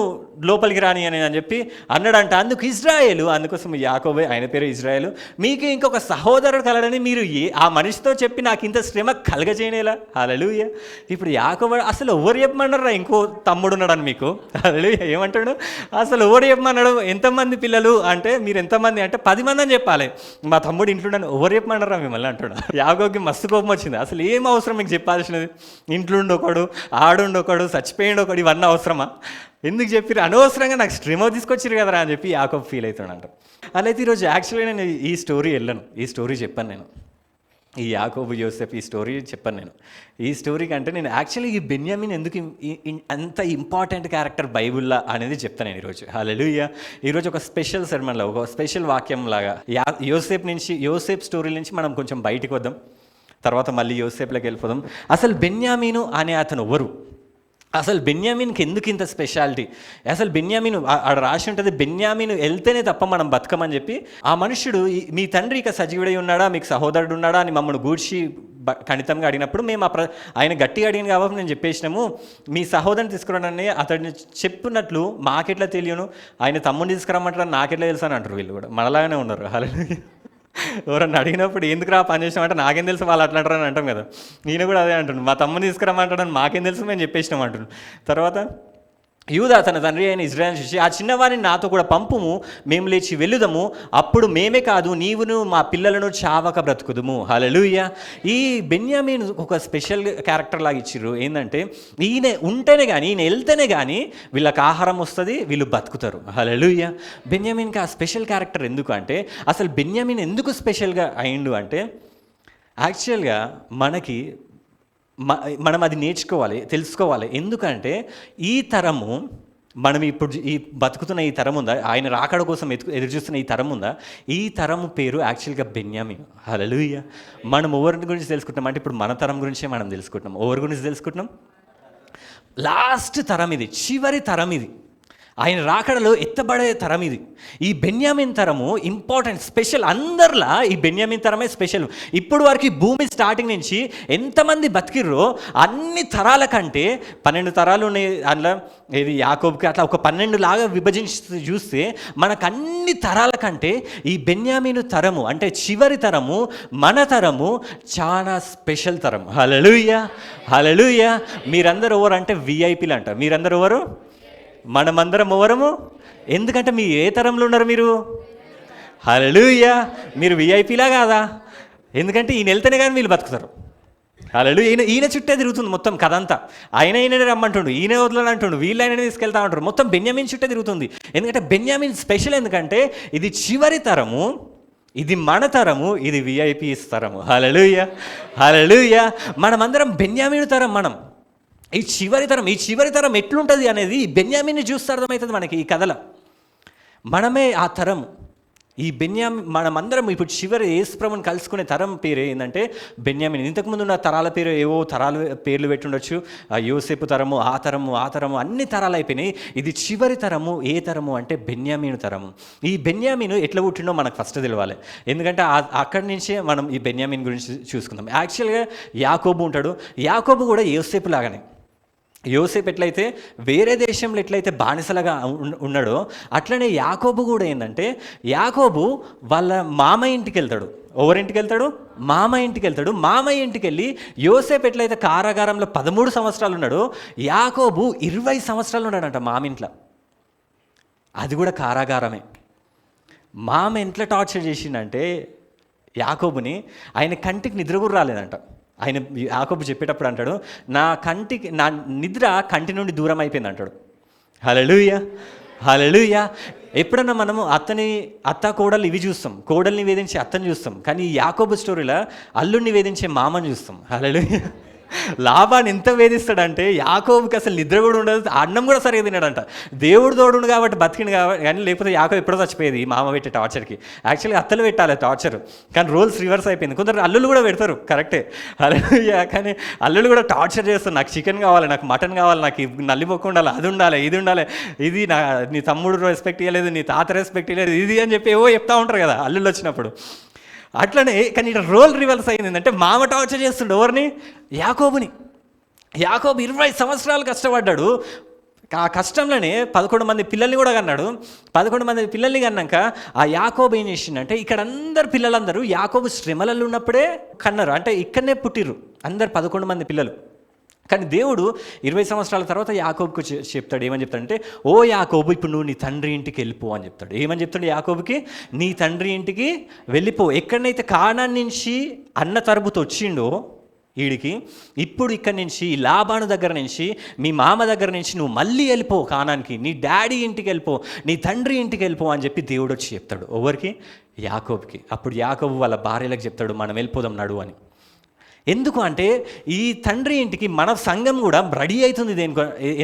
లోపలికి రాని అని చెప్పి అన్నాడంట. అందుకు ఇజ్రాయేలు, అందుకోసం యాకోబే, ఆయన పేరు ఇజ్రాయేలు, మీకు ఇంకొక సహోదరుడు కలడని మీరు ఆ మనిషితో చెప్పి నాకు ఇంత శ్రమ కలగజేయనేలా. హల్లెలూయా. ఇప్పుడు యాకోబు అసలు ఎవరు చెప్పమన్నారా ఇంకో తమ్ముడు ఉన్నాడని మీకు? హల్లెలూయా. ఏమంటాడు? అసలు ఎవరు చెప్పమన్నాడు? ఎంతమంది పిల్లలు అంటే, మీరు ఎంతమంది అంటే 10 మంది అని చెప్పాలి. మా తమ్ముడు ఇంట్లో ఎవరు చెప్పమన్నారా మిమ్మల్ని అంటాడు. యాకోబుకి మస్తు కోపం వచ్చింది. అసలు ఏం అవసరం మీకు చెప్పాల్సినది? ఇంట్లో ఉండొకడు, ఆడుండొకడు, చచ్చిపోయిండు ఒకడు, ఇవన్నీ అవసరమా? ఎందుకు చెప్పారు? అనవసరంగా నాకు శ్రమ తీసుకొచ్చారు కదరా అని చెప్పి యాకోబు ఫీల్ అవుతాడంట. అలా అయితే ఈరోజు యాక్చువల్గా నేను ఈ స్టోరీ వెళ్ళను, ఈ స్టోరీ చెప్పాను నేను, ఈ యాకోబు యోసేపు ఈ స్టోరీ చెప్పాను నేను. ఈ స్టోరీ కంటే నేను యాక్చువల్లీ ఈ బెన్యామీన్ ఎందుకు అంత ఇంపార్టెంట్ క్యారెక్టర్ బైబుల్లో అనేది చెప్తాను నేను ఈరోజు. హల్లెలూయా. ఈరోజు ఒక స్పెషల్ సెర్మన్లో, ఒక స్పెషల్ వాక్యం లాగా యోసేపు స్టోరీ నుంచి మనం కొంచెం బయటికి వద్దాం, తర్వాత మళ్ళీ యోసేపులోకి వెళ్ళిపోదాం. అసలు బెన్యామీను అనే అతను ఎవరు? అసలు బెన్యామీన్కి ఎందుకు ఇంత స్పెషాలిటీ? అసలు బెన్యామీను ఆడ రాసి ఉంటుంది, బెన్యామీను వెళ్తేనే తప్ప మనం బతకమని చెప్పి. ఆ మనుష్యుడు, మీ తండ్రి ఇక సజీవుడై ఉన్నాడా, మీకు సహోదరుడు ఉన్నాడా అని మమ్మల్ని గూడ్చి ఖండితంగా అడిగినప్పుడు మేము ఆయన గట్టిగా అడిగిన కాబట్టి నేను చెప్పేసినాము, మీ సహోదరుని తీసుకురానని అతడిని చెప్పినట్లు మాకెట్లా తెలియను, ఆయన తమ్ముడిని తీసుకురమ్మంటారు నాకెట్లా తెలుసు అని అంటారు. వీళ్ళు కూడా మనలాగానే ఉన్నారు. హల్లెలూయా. ఎవరన్నా అడిగినప్పుడు ఎందుకు పని చేసినామంటే నాకేం తెలుసు వాళ్ళు అట్లా అంటారని అంటాం కదా. నేను కూడా అదే అంటున్నాను, మా తమ్ముని తీసుకురమ్మంటాడని మాకేం తెలుసు, మేము చెప్పేసినాం అంటున్నాను. తర్వాత యూదా తన తండ్రి అయిన ఇజ్రాయేల్ చూసి, ఆ చిన్నవారిని నాతో కూడా పంపుము, మేము లేచి వెళ్ళుదము, అప్పుడు మేమే కాదు నీవును మా పిల్లలను చావక బ్రతుకుదుము. హల్లెలూయా. ఈ బెన్యామీన్ ఒక స్పెషల్ క్యారెక్టర్ లాగా ఇచ్చిర్రు. ఏంటంటే ఈయన ఉంటేనే కానీ, ఈయన వెళ్తేనే కానీ వీళ్ళకి ఆహారం వస్తుంది, వీళ్ళు బతుకుతారు. హల్లెలూయా. బెన్యామీన్కి ఆ స్పెషల్ క్యారెక్టర్ ఎందుకు అంటే, అసలు బెన్యామీన్ ఎందుకు స్పెషల్గా అయిండు అంటే, యాక్చువల్గా మనం అది నేర్చుకోవాలి, తెలుసుకోవాలి. ఎందుకంటే ఈ తరము, మనం ఇప్పుడు ఈ బతుకుతున్న ఈ తరం ఉందా, ఆయన రాకడ కోసం ఎదురు చూస్తున్న ఈ తరం ఉందా, ఈ తరము పేరు యాక్చువల్గా బెన్యామీన్. హల్లెలూయా. మనం ఎవరి గురించి తెలుసుకుంటాం అంటే, ఇప్పుడు మన తరం గురించే మనం తెలుసుకుంటున్నాం. ఎవరి గురించి తెలుసుకుంటున్నాం? లాస్ట్ తరం ఇది, చివరి తరం ఇది, ఆయన రాకడలో ఎత్తబడే తరం ఇది. ఈ బెన్యామీన్ తరము ఇంపార్టెంట్, స్పెషల్. అందరిలా ఈ బెన్యామీన్ తరమే స్పెషల్. ఇప్పుడు వరకు భూమి స్టార్టింగ్ నుంచి ఎంతమంది బతికిర్రో అన్ని తరాల కంటే 12 తరాలు ఉన్నాయి అందులో. ఇది యాకోబుకి అట్లా ఒక 12 లాగా విభజించి చూస్తే మనకు అన్ని తరాల కంటే ఈ బెన్యామీను తరము అంటే చివరి తరము, మన తరము చాలా స్పెషల్ తరం. హల్లెలూయా, హల్లెలూయా. మీరందరూ ఎవరు అంటే విఐపీలు అంట. మీరందరూ ఎవరు? మనమందరం ఎవరము? ఎందుకంటే మీ ఏ తరంలో ఉన్నారు మీరు? హల్లెలూయా. మీరు విఐపీలా కాదా? ఎందుకంటే ఈయన వెళ్తేనే కానీ వీళ్ళు బతుకుతారు. హల్లెలూయా. ఈయన చుట్టే తిరుగుతుంది మొత్తం కథ అంతా. ఆయననే రమ్మంటుండు, ఈయన వదలనంటుండు, వీళ్ళు ఆయననే తీసుకెళ్తా ఉంటారు. మొత్తం బెన్యామీన్ చుట్టే తిరుగుతుంది. ఎందుకంటే బెన్యామీన్ స్పెషల్, ఎందుకంటే ఇది చివరి తరము, ఇది మన తరము, ఇది విఐపీస్ తరము. హల్లెలూయా, హల్లెలూయా. మనమందరం బెన్యామీను తరం. మనం ఈ చివరి తరం ఎట్లుంటుంది అనేది బెన్యామీన్ని చూస్తే అర్థమవుతుంది మనకి ఈ కథలో. మనమే ఆ తరం. ఈ మనమందరం ఇప్పుడు చివరి యేసుప్రభుని కలుసుకునే తరం పేరు ఏంటంటే బెన్యామీన్. ఇంతకుముందు ఉన్న తరాల పేరు ఏవో పేర్లు పెట్టుండొచ్చు, యోసేపు తరము, ఆ తరము అన్ని తరాలు అయిపోయినాయి. ఇది చివరి తరము. ఏ తరము అంటే బెన్యామీను తరము. ఈ బెన్యామీను ఎట్లా పుట్టిండో మనకు ఫస్ట్ తెలియాలి. ఎందుకంటే అక్కడి నుంచే మనం ఈ బెన్యామీన్ గురించి చూసుకుందాం. యాక్చువల్గా యాకోబు ఉంటాడు. యాకోబు కూడా యోసేపు లాగానే. యోసేపు ఎట్లయితే వేరే దేశంలో ఎట్లయితే బానిసలుగా ఉన్నాడో, అట్లనే యాకోబు కూడా ఏంటంటే, యాకోబు వాళ్ళ మామయ్య ఇంటికి వెళ్తాడు. ఎవరింటికి వెళ్తాడు? మామయ్య ఇంటికి వెళ్తాడు. మామయ్య ఇంటికి వెళ్ళి యోసేపు ఎట్లయితే కారాగారంలో 13 సంవత్సరాలు ఉన్నాడో, యాకోబు 20 సంవత్సరాలు ఉన్నాడంట మామ ఇంట్లో. అది కూడా కారాగారమే. మామ ఎట్లా టార్చర్ చేసిండంటే యాకోబుని, ఆయన కంటికి నిద్ర కూడా రాలేదంట. ఆయన యాకోబు చెప్పేటప్పుడు అంటాడు, నా నిద్ర కంటి నుండి దూరం అయిపోయింది అంటాడు. హల్లెలూయా, హల్లెలూయా. ఎప్పుడన్నా మనము అత్త కోడలు ఇవి చూస్తాం, కోడల్ని వేధించే అత్తని చూస్తాం, కానీ ఈ యాకోబు స్టోరీలో అల్లుడిని వేధించే మామని చూస్తాం. హల్లెలూయా. లాభాన్ని ఎంత వేధిస్తాడంటే యాకోబుకి అసలు నిద్ర కూడా ఉండదు, అన్నం కూడా సరిగా తిన్నాడంట. దేవుడు తోడుండు కాబట్టి బతికిండు కాబట్టి, కానీ లేకపోతే యాకోబు ఎప్పుడో చచ్చిపోయేది ఈ మామ పెట్టే టార్చర్కి. యాక్చువల్లీ అత్తలు పెట్టాలి టార్చర్, కానీ రోల్స్ రివర్స్ అయిపోయింది. కొందరు అల్లుళ్ళు కూడా పెడతారు, కరెక్టే. హల్లెలూయా. కానీ అల్లుళ్ళు కూడా టార్చర్ చేస్తారు. నాకు చికెన్ కావాలి, నాకు మటన్ కావాలి, నాకు నల్లిపోకు ఉండాలి, అది ఉండాలి, ఇది ఉండాలి, ఇది నీ తమ్ముడు రెస్పెక్ట్ ఇవ్వలేదు, నీ తాత రెస్పెక్ట్ ఇవ్వలేదు, ఇది అని చెప్పి ఏవో చెప్తా ఉంటారు కదా అల్లుళ్ళు వచ్చినప్పుడు. అట్లనే కానీ ఇక్కడ రోల్ రివర్స్ అయింది. అంటే మామ టార్చర్ చేస్తుండే ఎవరిని? యాకోబుని. యాకోబు 20 సంవత్సరాలు కష్టపడ్డాడు. ఆ కష్టంలోనే 11 మంది పిల్లల్ని కూడా కన్నాడు. 11 మంది పిల్లల్ని కన్నాక ఆ యాకోబు ఏం చేసిండంటే, ఇక్కడ పిల్లలందరూ యాకోబు శ్రమలలో ఉన్నప్పుడే కన్నారు. అంటే ఇక్కడనే పుట్టిర్రు అందరు 11 మంది పిల్లలు. కానీ దేవుడు 20 సంవత్సరాల తర్వాత యాకోబుకు చెప్తాడు. ఏమని చెప్తాడంటే, ఓ యాకోబు, ఇప్పుడు నువ్వు నీ తండ్రి ఇంటికి వెళ్ళిపో అని చెప్తాడు. ఏమని చెప్తాడు యాకోబుకి? నీ తండ్రి ఇంటికి వెళ్ళిపో. ఎక్కడనైతే కానాన్ నుంచి అన్న తరబుతో వచ్చిండో వీడికి, ఇప్పుడు ఇక్కడి నుంచి లాబాను దగ్గర నుంచి మీ మామ దగ్గర నుంచి నువ్వు మళ్ళీ వెళ్ళిపో కానానికి, నీ డాడీ ఇంటికి వెళ్ళిపో, నీ తండ్రి ఇంటికి వెళ్ళిపో అని చెప్పి దేవుడు వచ్చి చెప్తాడు. ఎవరికి? యాకోబుకి. అప్పుడు యాకోబు వాళ్ళ భార్యలకు చెప్తాడు, మనం వెళ్ళిపోదాం నడు అని. ఎందుకు అంటే ఈ తండ్రి ఇంటికి మన సంఘం కూడా రెడీ అవుతుంది.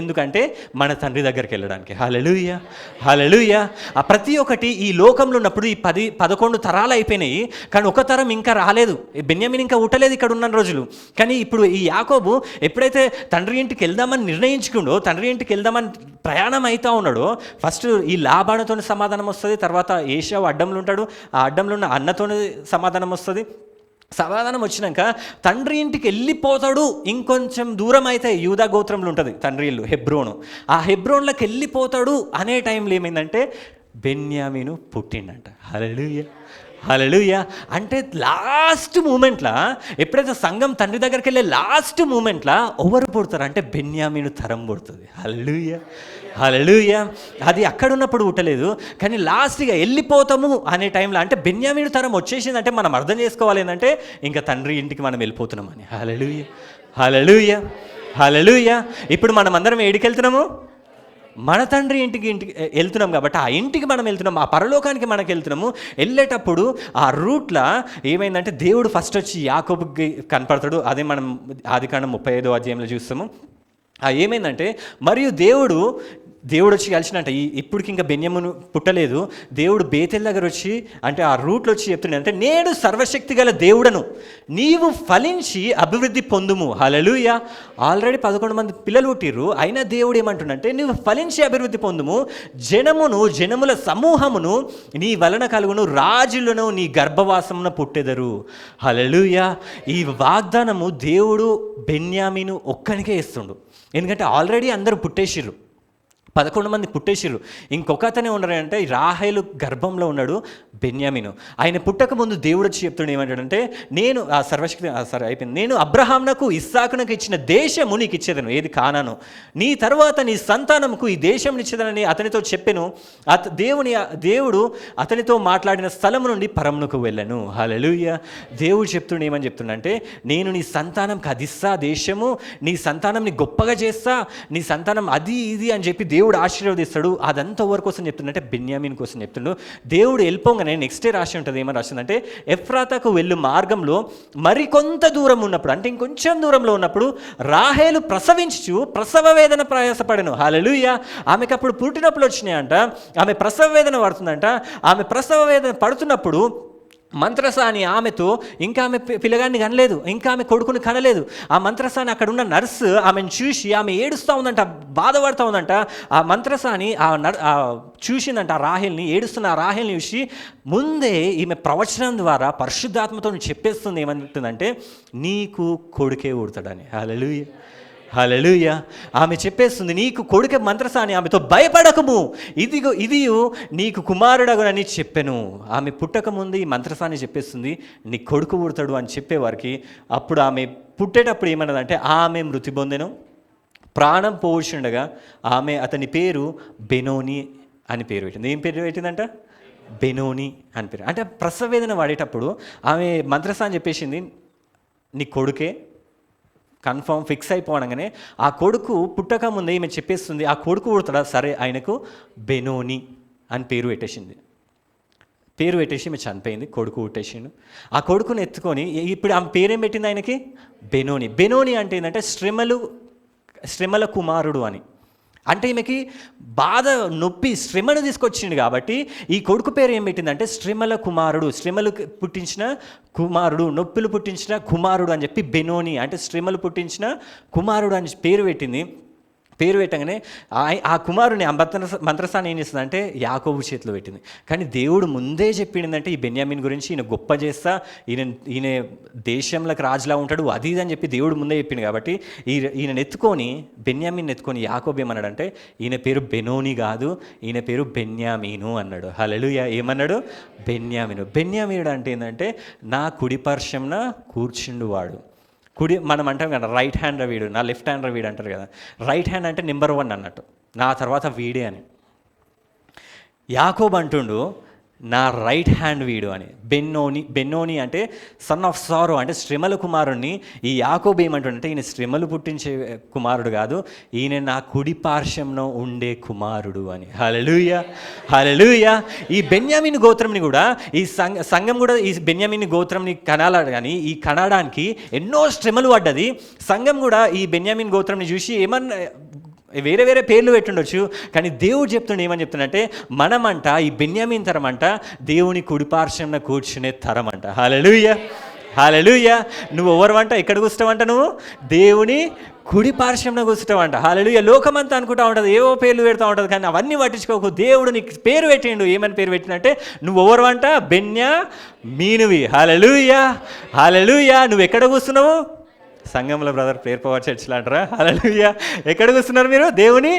ఎందుకంటే మన తండ్రి దగ్గరికి వెళ్ళడానికి. హల్లెలూయా, హల్లెలూయా. ఆ ప్రతి ఒక్కటి ఈ లోకంలో ఉన్నప్పుడు ఈ 11 తరాలు అయిపోయినాయి, కానీ ఒక తరం ఇంకా రాలేదు. బెన్యామీన్ ఇంకా ఉట్టలేదు ఇక్కడ ఉన్న రోజులు. కానీ ఇప్పుడు ఈ యాకోబు ఎప్పుడైతే తండ్రి ఇంటికి వెళ్దామని నిర్ణయించుకుండో, తండ్రి ఇంటికి వెళ్దామని ప్రయాణం అవుతా ఉన్నాడో, ఫస్ట్ ఈ లాబానుతో సమాధానం వస్తుంది, తర్వాత ఏషావు అడ్డంలో ఉంటాడు, ఆ అడ్డంలో ఉన్న అన్నతో సమాధానం వస్తుంది. సమాధానం వచ్చినాక తండ్రి ఇంటికి వెళ్ళిపోతాడు. ఇంకొంచెం దూరం అయితే యూదా గోత్రంలో ఉంటుంది తండ్రి ఇల్లు, హెబ్రోను. ఆ హెబ్రోన్లోకి వెళ్ళిపోతాడు అనే టైంలో ఏమైందంటే బెన్యామీను పుట్టిండంట. హల్లెలూయా, హల్లెలూయా. అంటే లాస్ట్ మూమెంట్లా ఎప్పుడైతే సంఘం తండ్రి దగ్గరికి వెళ్ళే లాస్ట్ మూమెంట్లా ఎవరు పుడతారు అంటే బెన్యామీను తరం పుడుతుంది. హల్లెలూయా, హల్లెలూయా. అది అక్కడ ఉన్నప్పుడు పుట్టలేదు, కానీ లాస్ట్గా వెళ్ళిపోతాము అనే టైంలో అంటే బెన్యామీను తరం వచ్చేసిందంటే మనం అర్థం చేసుకోవాలి ఏంటంటే ఇంకా తండ్రి ఇంటికి మనం వెళ్ళిపోతున్నామని. హల్లెలూయా, హల్లెలూయా, హల్లెలూయా. ఇప్పుడు మనం అందరం ఏడికి వెళ్తున్నాము? మన తండ్రి ఇంటికి వెళ్తున్నాం కాబట్టి ఆ ఇంటికి మనం వెళ్తున్నాం, ఆ పరలోకానికి మనకి వెళ్తున్నాము. వెళ్ళేటప్పుడు ఆ రూట్లో ఏమైందంటే దేవుడు ఫస్ట్ వచ్చి యాకోబుకి కనపడతాడు. అదే మనం ఆదికాండం 35వ అధ్యాయంలో చూస్తాము. ఏమైందంటే మరియు దేవుడు వచ్చి కలిసినట్ట. ఇప్పటికి ఇంకా బెన్యామీను పుట్టలేదు. దేవుడు బేతెల్ దగ్గర వచ్చి అంటే ఆ రూట్లో వచ్చి చెప్తున్నాడు అంటే నేను సర్వశక్తి గల దేవుడను, నీవు ఫలించి అభివృద్ధి పొందుము. హల్లెలూయా. ఆల్రెడీ 11 మంది పిల్లలు పుట్టిర్రు, అయినా దేవుడు ఏమంటుండంటే నువ్వు ఫలించి అభివృద్ధి పొందుము, జనముల సమూహమును నీ వలన కలుగును, రాజులను నీ గర్భవాసమున పుట్టెదరు. హల్లెలూయా. ఈ వాగ్దానము దేవుడు బెన్యామీను ఒక్కనికే ఇస్తుండు. ఎందుకంటే ఆల్రెడీ అందరూ పుట్టేసిర్రు, 11 మంది పుట్టేసిర్రు. ఇంకొక అతనే ఉన్నారంటే రాహేలు గర్భంలో ఉన్నాడు బెన్యామీను. ఆయన పుట్టక ముందు దేవుడు వచ్చి చెప్తున్నాడు ఏమంటాడంటే నేను సర్వశక్తి అయిపోయింది, నేను అబ్రహామునకు ఇస్సాకునకు ఇచ్చిన దేశము నీకు ఇచ్చేదను, ఏది కానాను, నీ తర్వాత నీ సంతానముకు ఈ దేశం ఇచ్చేదనని అతనితో చెప్పెను. దేవుడు అతనితో మాట్లాడిన స్థలము నుండి పరమునకు వెళ్ళను. హల్లెలూయా. దేవుడు చెప్తుండే ఏమని చెప్తుండంటే నేను నీ సంతానంకి అది ఇస్తా దేశము, నీ సంతానంని గొప్పగా చేస్తా, నీ సంతానం అది ఇది అని చెప్పి దేవుడు ఆశీర్వదిస్తాడు. అదంతా ఎవరి కోసం చెప్తుండే అంటే బెన్యామీన్ కోసం చెప్తుండు. దేవుడు వెళ్ళిపోగానే నెక్స్ట్ డే రాసి ఉంటుంది, ఏమని రాసిందంటే ఎఫ్రాతాకు వెళ్ళు మార్గంలో మరికొంత దూరం ఉన్నప్పుడు అంటే ఇంకొంచెం దూరంలో ఉన్నప్పుడు రాహేలు ప్రసవ వేదన ప్రయాసపడను. హల్లెలూయా. ఆమెకు అప్పుడు పుట్టినప్పుడు వచ్చినాయంట, ఆమె ప్రసవ వేదన పడుతుందంట. ఆమె ప్రసవ వేదన పడుతున్నప్పుడు మంత్రసాని ఆమెతో ఇంకా ఆమె పిల్లగాన్ని కనలేదు, ఇంకా ఆమె కొడుకుని కనలేదు. ఆ మంత్రసాని అక్కడ ఉన్న నర్సు ఆమెను చూసి ఆమె ఏడుస్తూ ఉందంట, బాధపడుతూ ఉందంట. ఆ మంత్రసాని చూసిందంట ఆ రాహేల్ని, ఏడుస్తున్న ఆ రాహేల్ని చూసి ముందే ఈమె ప్రవచనం ద్వారా పరిశుద్ధాత్మతో చెప్పేస్తుంది. ఏమంటుందంటే నీకు కొడుకే పుడతాడని. హల్లెలూయా, హల్లెలూయా. ఆమె చెప్పేస్తుంది నీకు కొడుకే, మంత్రసాని ఆమెతో భయపడకము, ఇది నీకు కుమారుడగునని చెప్పెను. ఆమె పుట్టకముందు ఈ మంత్రసాని చెప్పేస్తుంది నీ కొడుకు పుడతాడు అని చెప్పేవారికి. అప్పుడు ఆమె పుట్టేటప్పుడు ఏమన్నదంటే ఆమె మృతి పొందెను, ప్రాణం పోషుండగా ఆమె అతని పేరు బెనోని అని పేరు పెట్టింది. ఏం పేరు పెట్టిందంట? బెనోని అని పేరు. అంటే ప్రసవేదన వాడేటప్పుడు ఆమె మంత్రసాని చెప్పేసింది నీ కొడుకే, కన్ఫర్మ్ ఫిక్స్ అయిపోవడంగానే ఆ కొడుకు పుట్టక ముందే ఈమె చెప్పేస్తుంది ఆ కొడుకు పుడతాడా, సరే ఆయనకు బెనోని అని పేరు పెట్టేసింది. పేరు పెట్టేసి ఈమె చనిపోయింది, కొడుకు పుట్టేసిండు. ఆ కొడుకుని ఎత్తుకొని ఇప్పుడు ఆమె పేరేం పెట్టింది ఆయనకి? బెనోని. బెనోని అంటే ఏంటంటే శ్రమల కుమారుడు అని. అంటే ఈమెకి బాధ నొప్పి శ్రమను తీసుకొచ్చిండు కాబట్టి ఈ కొడుకు పేరు ఏం పెట్టిందంటే శ్రమల కుమారుడు, శ్రమలు పుట్టించిన కుమారుడు, నొప్పులు పుట్టించిన కుమారుడు అని చెప్పి బెనోని అంటే శ్రమలు పుట్టించిన కుమారుడు అని పేరు పెట్టింది. పేరు పెట్టగానే ఆ కుమారుని ఆ మంత్రసాన్ని ఏం చేస్తుందంటే యాకోబు చేతిలో పెట్టింది. కానీ దేవుడు ముందే చెప్పిందంటే ఈ బెన్యామీన్ గురించి, ఈయన గొప్ప చేస్తా, ఈయన దేశంలోకి రాజులా ఉంటాడు అది ఇది అని చెప్పి దేవుడు ముందే చెప్పింది. కాబట్టి ఈయన ఎత్తుకొని బెన్యామీన్ ఎత్తుకొని యాకోబు ఏమన్నాడంటే ఈయన పేరు బెనోని కాదు, ఈయన పేరు బెన్యామీను అన్నాడు. హల్లెలూయా. ఏమన్నాడు? బెన్యామీను. బెన్యామీనుడు అంటే ఏంటంటే నా కుడి పార్శ్వంన కూర్చుండు వాడు. మనం అంటాం కదా రైట్ హ్యాండ్ వీడు, నా లెఫ్ట్ హ్యాండ్ వీడు అంటారు కదా. రైట్ హ్యాండ్ అంటే నెంబర్ 1 అన్నట్టు, నా తర్వాత వీడే అని. యాకోబు అంటుండు నా రైట్ హ్యాండ్ వీడు అని. బెన్నోని అంటే సన్ ఆఫ్ సారో అంటే శ్రమల కుమారుడిని. ఈ యాకోబు ఏమంటుండంటే ఈయన శ్రమలు పుట్టించే కుమారుడు కాదు, ఈయన నా కుడి పార్శ్వంలో ఉండే కుమారుడు అని. హల్లెలూయా, హల్లెలూయా. ఈ బెన్యామీన్ గోత్రంని కూడా ఈ సంఘం కూడా ఈ బెన్యామీన్ గోత్రంని కనాలి, కానీ ఈ కనడానికి ఎన్నో శ్రమలు పడ్డది. సంఘం కూడా ఈ బెన్యామీన్ గోత్రంని చూసి ఏమన్నా వేరే వేరే పేర్లు పెట్టుండొచ్చు, కానీ దేవుడు చెప్తుండే ఏమని చెప్తుండంటే మనమంట ఈ బెన్యామీన్ తరం అంట దేవుని కుడిపార్శ్వంన కూర్చునే తరం అంట. హల్లెలూయా, హల్లెలూయా. నువ్వు ఎవరివంట, ఎక్కడ కూర్చుంటావంట? నువ్వు దేవుని కుడి పార్శ్వంన కూర్చుంటావంట. హల్లెలూయా. లోకమంతా అనుకుంటా ఉంటుంది, ఏవో పేర్లు పెడతా ఉంటుంది, కానీ అవన్నీ పట్టించుకోకు. దేవుడు నీకు పేరు పెట్టిండు. ఏమని పేరు పెట్టినంటే నువ్వు ఎవరివంట? బెన్యామీనువి. హల్లెలూయా, హల్లెలూయా. నువ్వు ఎక్కడ కూర్చున్నావు? సంఘంలో బ్రదర్ ప్రేయర్ పవర్ చర్చ్లు అంటారా? హల్లెలూయా. ఎక్కడ కూర్చున్నారు మీరు? దేవుని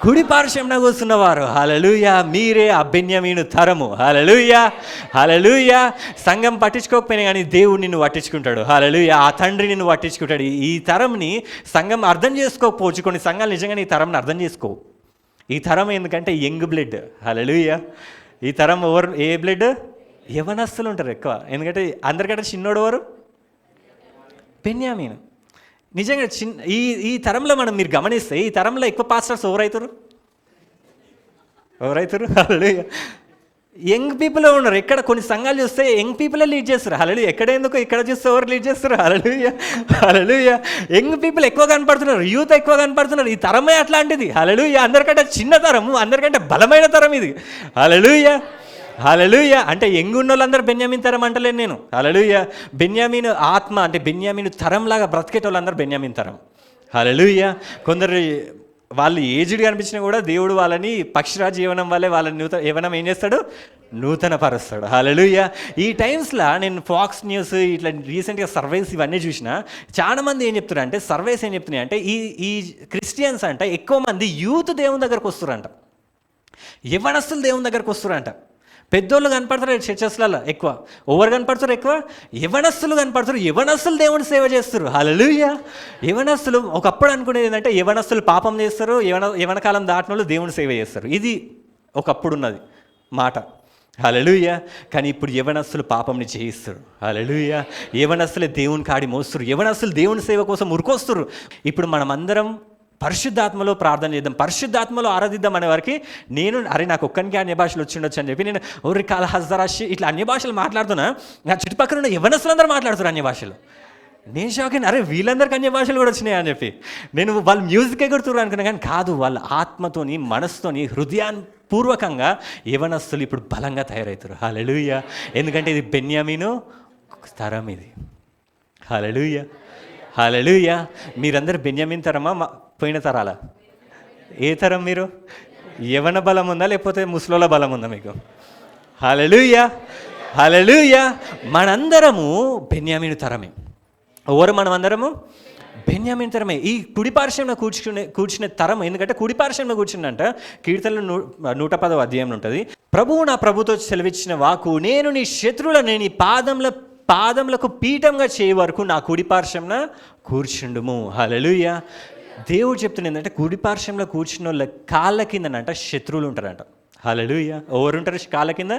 కుడి పార్శ్వంలో కూర్చున్నవారు. హల్లెలూయా. మీరే ఆ బెన్యామీను తరము. హల్లెలూయా. హల్లెలూయా. సంఘం పట్టించుకోకపోయినా కానీ దేవుడు నిన్ను పట్టించుకుంటాడు. హల్లెలూయా. ఆ తండ్రి నిన్ను పట్టించుకుంటాడు. ఈ తరంని సంఘం అర్థం చేసుకోకపోవచ్చు. కొన్ని సంఘాలు నిజంగానే ఈ తరంని అర్థం చేసుకోవు. ఈ తరం ఎందుకంటే యంగ్ బ్లడ్. హల్లెలూయా. ఈ తరం ఏ బ్లడ్? యవనస్తులు ఉంటారు ఎక్కువ. ఎందుకంటే అందరికంటే చిన్నోడు ఎవరు? బెన్యామీను. నిజంగా ఈ తరంలో మీరు గమనిస్తే ఈ తరంలో ఎక్కువ పాస్టర్స్ ఎవరైతారు? హల్లెలూయా. యంగ్ పీపుల్ ఉన్నారు. ఎక్కడ కొన్ని సంఘాలు చూస్తే యంగ్ పీపులే లీడ్ చేస్తారు. హల్లెలూయా. ఎక్కడ ఎందుకు ఇక్కడ చూస్తే ఎవరు లీడ్ చేస్తారు? హల్లెలూయా. హల్లెలూయా. యంగ్ పీపుల్ ఎక్కువ కనపడుతున్నారు, యూత్ ఎక్కువ కనపడుతున్నారు. ఈ తరమే అట్లాంటిది. హల్లెలూయా. అందరికంటే చిన్న తరము, అందరికంటే బలమైన తరం ఇది. హల్లెలూయా. హల్లెలూయా. అంటే యంగ్ ఉన్న వాళ్ళందరూ బెన్యామీన్ తరం అంటలేను నేను. హల్లెలూయా. బెన్యామీను ఆత్మ అంటే బెన్యామీను తరంలాగా బ్రతికేటోళ్ళందరూ బెన్యామీన్ తరం. హల్లెలూయా. కొందరు వాళ్ళు ఏజ్డ్ కనిపించినా కూడా దేవుడు వాళ్ళని పక్షిరాజు యవనం వల్లే వాళ్ళని యవనం ఏం చేస్తాడు? నూతన పరుస్తాడు. హల్లెలూయా. ఈ టైమ్స్లో నేను ఫాక్స్ న్యూస్ ఇట్లా రీసెంట్గా సర్వేస్ ఇవన్నీ చూసిన చాలామంది ఏం చెప్తున్నారు అంటే సర్వేస్ ఏం చెప్తున్నాయి అంటే ఈ క్రిస్టియన్స్ అంట ఎక్కువ మంది యూత్ దేవుని దగ్గరకు వస్తారంట, యవనస్తులు దేవుని దగ్గరకు వస్తారంట. పెద్దోళ్ళు కనపడతారు చర్చెస్లలో ఎక్కువ. ఎవరు కనపడతారు ఎక్కువ? యవనస్తులు కనపడతారు. యవనస్తులు దేవుని సేవ చేస్తారు. హల్లెలూయా. యవనస్తులు ఒకప్పుడు అనుకునేది ఏంటంటే యవనస్తులు పాపం చేస్తారు, యవనకాలం దాటిన వాళ్ళు దేవుని సేవ చేస్తారు. ఇది ఒకప్పుడు ఉన్నది మాట. హల్లెలూయా. కానీ ఇప్పుడు యవనస్తులు పాపంని చేయిస్తారు. హల్లెలూయా. యవనస్తులే దేవుని కాడి మోస్తారు. యవనస్తులు దేవుని సేవ కోసం ఉరికొస్తారు. ఇప్పుడు మనమందరం పరిశుద్ధాత్మలో ప్రార్థన చేద్దాం, పరిశుద్ధాత్మలో ఆరాధిద్దాం అనే వారికి నాకు ఒక్కనికి అన్య భాషలు వచ్చి ఉండొచ్చు అని చెప్పి నేను ఓరి కాల హజరాషి ఇట్లా అన్య భాషలు మాట్లాడుతున్నా. నా చుట్టుపక్కల ఉన్న యవనస్తులందరూ మాట్లాడుతారు అన్య భాషలు. నేను షాక్ అయినా, వీళ్ళందరికీ అన్య భాషలు కూడా వచ్చినాయి అని చెప్పి నేను వాళ్ళు మ్యూజిక్ ఎగురుతున్నారు అనుకున్నా. కానీ కాదు, వాళ్ళ ఆత్మతోని మనసుతోని హృదయపూర్వకంగా యవనస్తులు ఇప్పుడు బలంగా తయారవుతారు. హల్లెలూయా. ఎందుకంటే ఇది బెన్యామీను తరం ఇది. హల్లెలూయా. హల్లెలూయా. మీరందరూ బెన్యామీన్ తరమా పోయిన తరాలా? ఏ తరం మీరు? యవన బలం ఉందా లేకపోతే ముసలోళ్ళ బలం ఉందా మీకు? హల్లెలూయా. హల్లెలూయా. మనందరము బెన్యామీను తరమే. ఎవరు మనమందరము? బెన్యామీను తరమే. ఈ కుడిపార్శ్వంలో కూర్చునే తరం. ఎందుకంటే కుడిపార్శ్వంలో కూర్చుందంట కీర్తనలు 110వ అధ్యాయం ఉంటుంది. ప్రభువు నా ప్రభుతో సెలవిచ్చిన వాకు, నేను నీ శత్రువులను నీ పాదములకు పీఠంగా చేయ వరకు నా కుడిపార్శ్వంన కూర్చుండుము. హల్లెలూయా. దేవుడు చెప్తున్న ఏంటంటే కుడిపార్శ్వంలో కూర్చున్న వాళ్ళ కాళ్ళ కిందనంట శత్రువులు ఉంటారంట. హల్లెలూయా. ఎవరుంటారు కాళ్ళ కింద?